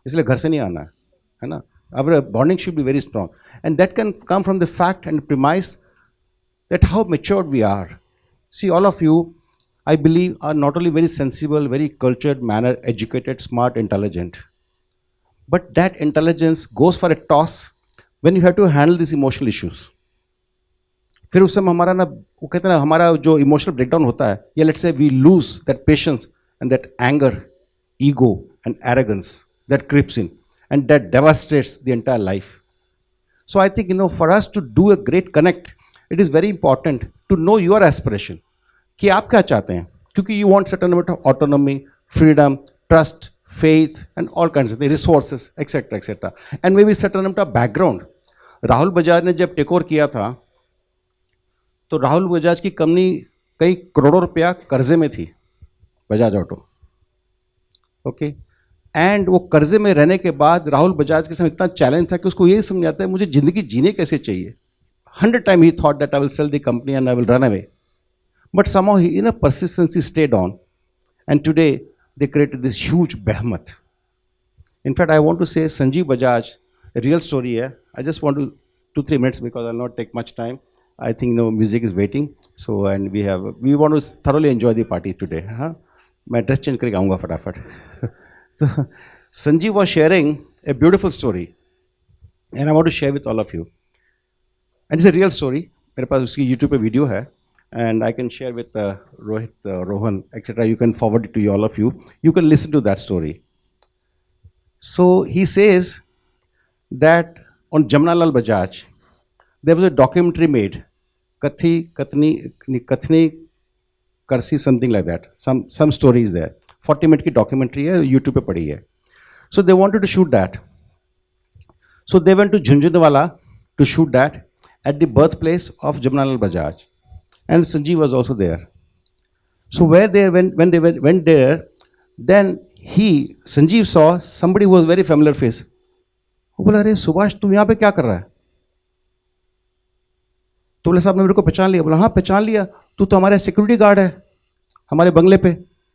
इसलिए घर से नहीं आना है ना. Our bonding should be very strong. And that can come from the fact and premise that how matured we are. See, all of you, I believe, are not only very sensible, very cultured, manner, educated, smart, intelligent. But that intelligence goes for a toss when you have to handle these emotional issues. फिर उस समय हमारा ना, वो कहते हैं ना, हमारा जो इमोशनल ब्रेकडाउन होता है, या let's say we lose that patience and that anger, ego and arrogance that creeps in and that devastates the entire life. So I think, for us to do a great connect, it is very important to know your aspiration. कि आप क्या चाहते हैं? क्योंकि you want certain amount of autonomy, freedom, trust, faith, and all kinds of things, resources, etc., etc. And maybe certain amount of background. Rahul Bajaj ने जब take over किया था, तो राहुल बजाज की कंपनी कई करोड़ों रुपया कर्जे में थी, बजाज ऑटो. ओके. एंड वो कर्जे में रहने के बाद राहुल बजाज के साथ इतना चैलेंज था कि उसको यही समझ आता है मुझे ज़िंदगी जीने कैसे चाहिए. 100 times he thought that I will sell the company and I will run away. But somehow he, persistence, he stayed on. And today they created this huge behemoth. In fact, I want to say Sanjeev Bajaj, a real story here. I just want to 2-3 minutes because I'll not take much time. I think music is waiting. So, and we want to thoroughly enjoy the party today. Huh? मैं dress change करके आऊँगा फटाफट. So, Sanjeev was sharing a beautiful story, and I want to share with all of you. And it's a real story. मेरे पास उसकी YouTube पे video है, and I can share with Rohit, Rohan, etc. You can forward it to all of you. You can listen to that story. So he says that on Jamnalal Bajaj, there was a documentary made, Kathni Karsi, something like that. Some stories there. 40 minute की documentary है, YouTube पे पड़ी है. So they wanted to shoot that. So they went to Jhunjhunwala to shoot that at the birthplace of Jamnalal Bajaj, and Sanjeev was also there. So when they went there, then Sanjeev saw somebody who was very familiar face. वो बोला, अरे सुभाष तुम यहाँ पे क्या कर रहा है? तो बोले, साहब ने मेरे को पहचान लिया. बोला, हाँ पहचान लिया, तू तो हमारे सिक्योरिटी गार्ड है हमारे बंगले पे.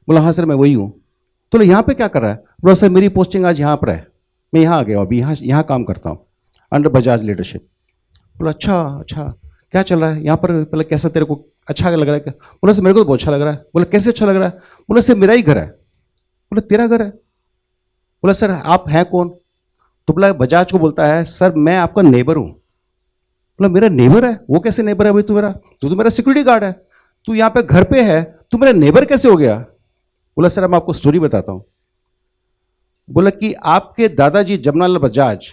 बोला, हाँ सर मैं वही हूँ. तो बोले, यहाँ पे क्या कर रहा है? बोला, सर मेरी पोस्टिंग आज यहाँ पर है, मैं यहाँ आ गया, अभी यहाँ काम करता हूँ अंडर बजाज लीडरशिप. बोला, अच्छा क्या चल रहा है यहाँ पर? बोला, कैसा तेरे को अच्छा लग रहा है क्या? बोला, सर मेरे को तो बहुत अच्छा लग रहा है. बोला, कैसे अच्छा लग रहा है? बोला, सर मेरा ही घर है. बोला, तेरा घर है? बोला, सर आप हैं कौन? तो बोला, बजाज को बोलता है, सर मैं आपका नेबर हूँ. बोला, मेरा नेबर है? वो कैसे नेबर है भाई? तू तो मेरा सिक्योरिटी गार्ड है, तू यहाँ पे घर पे है, तू मेरा नेबर कैसे हो गया? बोला, सर मैं आपको स्टोरी बताता हूँ. बोला कि आपके दादाजी जमनालाल बजाज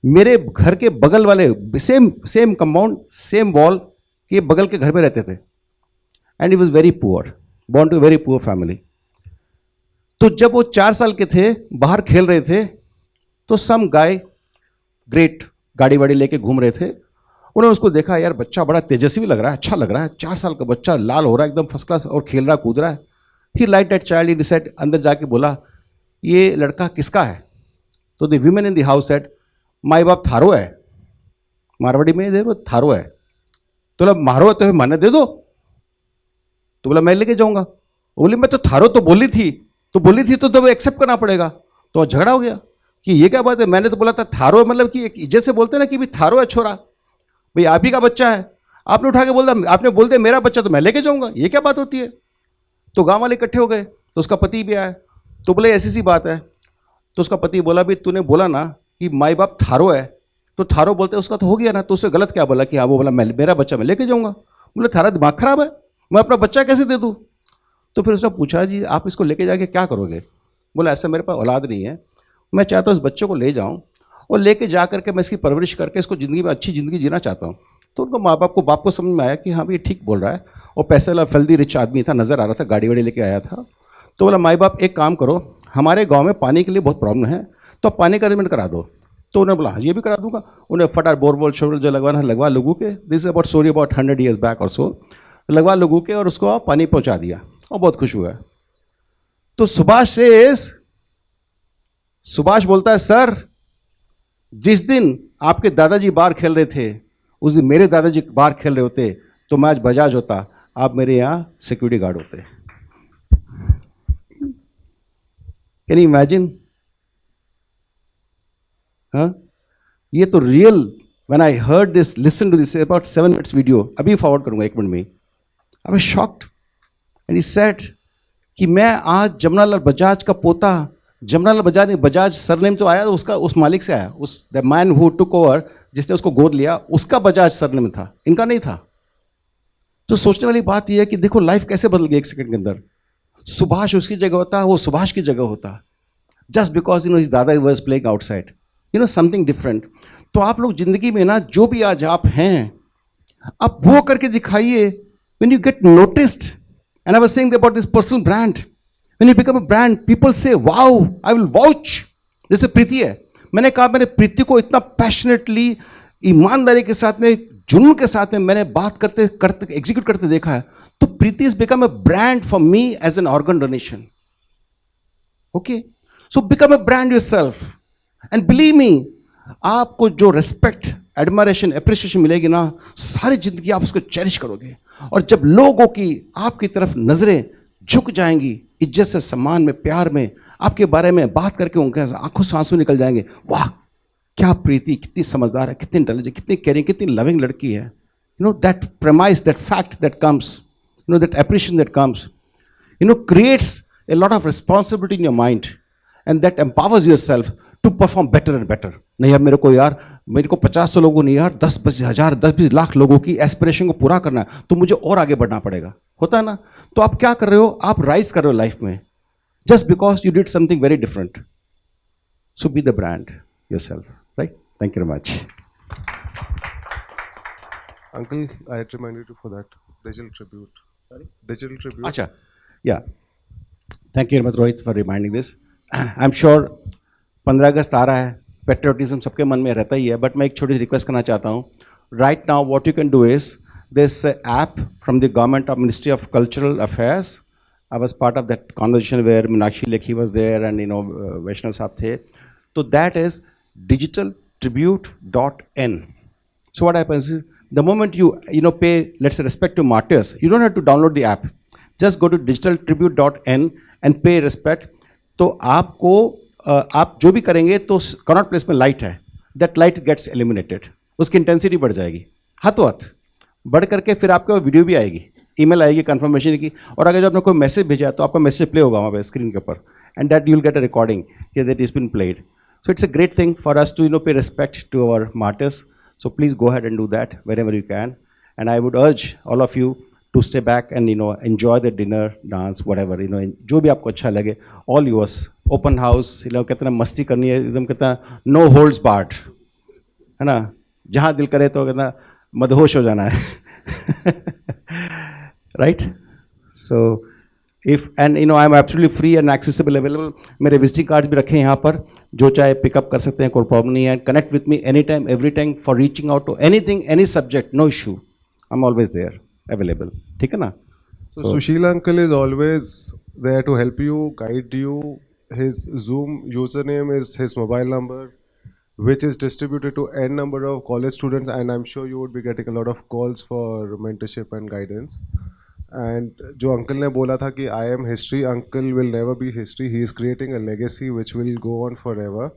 मेरे घर के बगल वाले सेम कंपाउंड सेम वॉल के बगल के घर में रहते थे. And he was very poor, born to very poor family. तो जब वो 4 साल के थे, बाहर खेल रहे थे, तो सम गाय ग्रेट गाड़ी वाड़ी लेके घूम रहे थे. उन्होंने उसको देखा, यार बच्चा बड़ा तेजस्वी लग रहा है, अच्छा लग रहा है, 4 साल का बच्चा लाल हो रहा है एकदम फर्स्ट क्लास और खेल रहा कूद रहा है. He like that child, he decide, अंदर जाके बोला, ये लड़का किसका है? तो the women in the house said, my बाप थारो है. मारवाड़ी में देखो थारो है. तो बोला, मारो है तो फिर माने दे दो. तो बोला, मैं लेके जाऊंगा. बोली, मैं तो थारो तो बोली थी तो एक्सेप्ट करना पड़ेगा. तो झगड़ा हो गया कि ये क्या बात है, मैंने तो बोला था थारो, मतलब कि एक इज्जत से बोलते ना कि भाई थारो है छोरा, भाई आप ही का बच्चा है, आपने उठा के आपने बोल दिया मेरा बच्चा तो मैं लेके जाऊंगा, ये क्या बात होती है? तो गांव वाले इकट्ठे हो गए, तो उसका पति भी आया. तो बोले, ऐसी सी बात है. तो उसका पति बोला, भी तूने बोला ना कि माई बाप थारो है, तो थारो बोलते उसका तो हो गया ना, तो उससे गलत क्या बोला कि हाँ? वो बोला, मैं मेरा बच्चा मैं लेके जाऊंगा. बोले, थारा दिमाग खराब है, मैं अपना बच्चा कैसे दे दूँ? तो फिर उसने पूछा, जी आप इसको लेके जाके क्या करोगे? बोला, ऐसा मेरे पास औलाद नहीं है, मैं चाहता हूँ इस बच्चे को ले जाऊँ और लेके जा करके मैं इसकी परवरिश करके इसको ज़िंदगी में अच्छी ज़िंदगी जीना चाहता हूँ. तो उनको बाप को समझ में आया कि हाँ भाई ठीक बोल रहा है, और पैसे वाला फल्दी रिच आदमी था, नज़र आ रहा था, गाड़ी वाड़ी लेके आया था. तो बोला, माई बाप एक काम करो, हमारे गाँव में पानी के लिए बहुत प्रॉब्लम है, तो आप पानी का अरेंजमेंट करा दो. तो उन्होंने बोला, हाँ ये भी करा दूंगा. उन्हें फटाफट बोरवेल शोरवेल जो लगवाना लगवा लोगों के, this is about story about 100 years back और सो, लगवा लोगों के और उसको पानी पहुंचा दिया और बहुत खुश हुआ. तो सुभाष बोलता है, सर जिस दिन आपके दादाजी बाहर खेल रहे थे, उस दिन मेरे दादाजी बाहर खेल रहे होते तो मैं आज बजाज होता, आप मेरे यहाँ सिक्योरिटी गार्ड होते. Can you imagine? हाँ, ये तो real. When I heard this, listen to this about 7 minutes video, अभी फॉरवर्ड करूंगा 1 मिनट में. I was shocked and he said कि मैं आज जमनालाल बजाज का पोता, जमनालाल बजाज ने, बजाज सरनेम तो आया तो उसका उस मालिक से आया, उस the man who took over, जिसने उसको गोद लिया, उसका बजाज सरनेम था, इनका नहीं था. तो सोचने वाली बात यह है कि देखो लाइफ कैसे बदल गई 1 सेकंड के अंदर. सुभाष उसकी जगह होता, वो सुभाष की जगह होता, जस्ट बिकॉज हिज दादा was playing outside, something different. तो आप लोग जिंदगी में ना जो भी आज आप हैं, आप वो करके दिखाइए. when you get noticed, and I was saying about this personal brand, when you become a brand, people say, wow, I will vouch. जैसे प्रीति है, मैंने कहा मैंने प्रीति को इतना पैशनेटली, ईमानदारी के साथ में, जुनून के साथ में मैंने बात करते एग्जीक्यूट करते देखा है. तो Preeti is become a brand for me as an organ donation. Okay, so become a brand yourself and believe me, आपको जो रिस्पेक्ट, एडमायरेशन, एप्रिसिएशन मिलेगी ना, सारी जिंदगी आप उसको चेरिश करोगे. और जब लोगों की आपकी तरफ नजरें झुक जाएंगी, इज्जत से, सम्मान में, प्यार में, आपके बारे में बात करके उनके आंखों से आंसू निकल जाएंगे. वाह क्या प्रीति, कितनी समझदार है, कितनी इंटेलिजेंट, कितनी केयरिंग, कितनी लविंग लड़की है. That premise, that fact that comes, that appreciation that comes, creates a lot of responsibility in your mind, and that empowers yourself to perform better and better. नहीं अब मेरे को 50 लोगों नहीं यार, 10-20 10-20 लाख लोगों की एस्पिरेशन को पूरा करना है, तो मुझे और आगे बढ़ना पड़ेगा. होता है ना? तो आप क्या कर रहे हो? आप राइज कर रहे हो लाइफ में, just because you did something very different. So be the brand yourself, right? Thank you very much. Uncle, I had reminded you for that digital tribute. Sorry? Digital tribute. Acha, yeah. Thank you very much, Rohit, for reminding this. I'm sure 15 अगस्त आ रहा है, patriotism सबके मन में रहता ही है, but मैं एक छोटी सी रिक्वेस्ट करना चाहता हूँ. Right now, what you can do is this app from the government of Ministry of Cultural Affairs. I was part of that conversation where Meenakshi Lekhi was there and Vaishnav Saab the. So that is digitaltribute.in. So what happens is the moment you pay, let's say, respect to martyrs, you don't have to download the app. Just go to digitaltribute.in and pay respect. तो आपको आप जो भी करेंगे तो Connaught place में light है, that light gets eliminated, उसकी इंटेंसिटी बढ़ जाएगी हाथों हाथ, बढ़ करके फिर आपको वीडियो भी आएगी, ईमेल आएगी कंफर्मेशन की, और अगर जब आपने कोई मैसेज भेजा तो आपका मैसेज प्ले होगा वहाँ पे स्क्रीन के ऊपर, and that you will get a recording that is been played. So it's a great thing for us to pay respect to our martyrs. So please go ahead and do that wherever you can. And I would urge all of you to stay back and enjoy the dinner, dance, whatever. जो भी आपको अच्छा लगे, all yours. Open house. कितना मस्ती करनी है, एकदम कितना no holds barred, है ना? जहाँ दिल करे तो कितना मदहोश हो जाना है. Right? So. If and I'm absolutely free and accessible, available. मेरे विजिटिंग कार्ड्स भी रखे हैं यहाँ पर, जो चाहे पिकअप कर सकते हैं, कोई प्रॉब्लम नहीं है. Connect with me any time, every time for reaching out to anything, any subject, no issue. I am always there, available. ठीक है ना? So Sushil uncle is always there to help you, guide you. His Zoom username is his mobile number, which is distributed to n number of college students, and I'm sure you would be getting a lot of calls for mentorship and guidance. And जो uncle ने बोला था कि I am history, uncle will never be history. He is creating a legacy which will go on forever.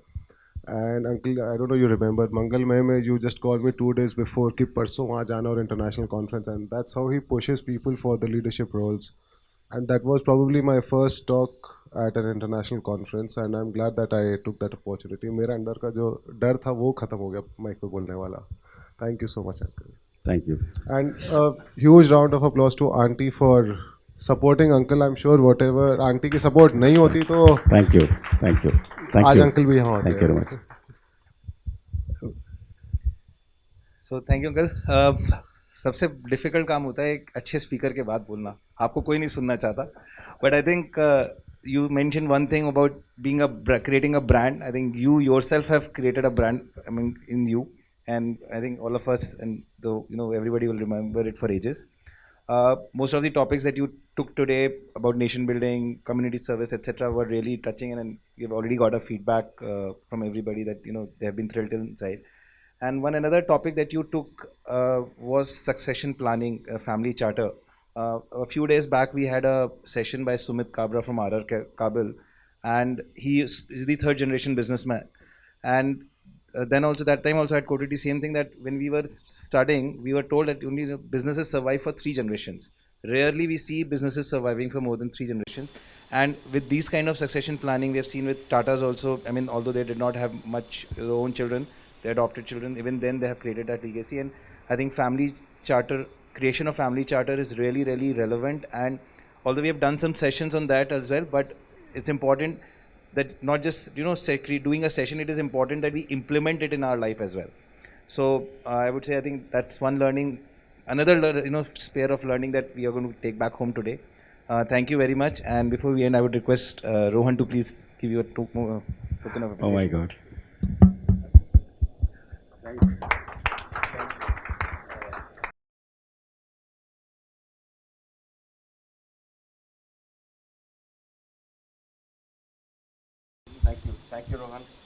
And uncle, I don't know you remember, मंगल में you just called me 2 days before कि परसों वहाँ जाना और international conference, and that's how he pushes people for the leadership roles. And that was probably my first talk at an international conference, and I'm glad that I took that opportunity. मेरा अंदर का जो डर था वो खत्म हो गया माइक पे बोलने वाला. Thank you so much, uncle. Thank you. And a huge round of applause to auntie for supporting uncle. I'm sure whatever auntie की support नहीं होती तो Thank you. Thank you. Thank आज you. uncle भी यहाँ होते Thank you very much. So thank you uncle. सबसे difficult काम होता है एक अच्छे स्पीकर के बाद बोलना, आपको कोई नहीं सुनना चाहता, but I think you mentioned one thing about creating a brand. I think you yourself have created a brand, in you, and I think all of us, and everybody will remember it for ages. Most of the topics that you took today about nation building, community service, etc., were really touching, and you've already got a feedback from everybody that they have been thrilled inside. And another topic that you took was succession planning, family charter. A few days back, we had a session by Sumit Kabra from RR Kabul, and he is the third generation businessman. And then also that time also I had quoted the same thing, that when we were studying, we were told that only businesses survive for 3 generations. Rarely we see businesses surviving for more than 3 generations. And with these kind of succession planning, we have seen with Tatas also, although they did not have much their own children, they adopted children, even then they have created that legacy. And I think creation of family charter is really, really relevant. And although we have done some sessions on that as well, but it's important that not just doing a session, it is important that we implement it in our life as well. So I would say I think that's one learning, another sphere of learning that we are going to take back home today. Thank you very much. And before we end, I would request Rohan to please give you a token of appreciation. Oh my God. Thank you, Rohan.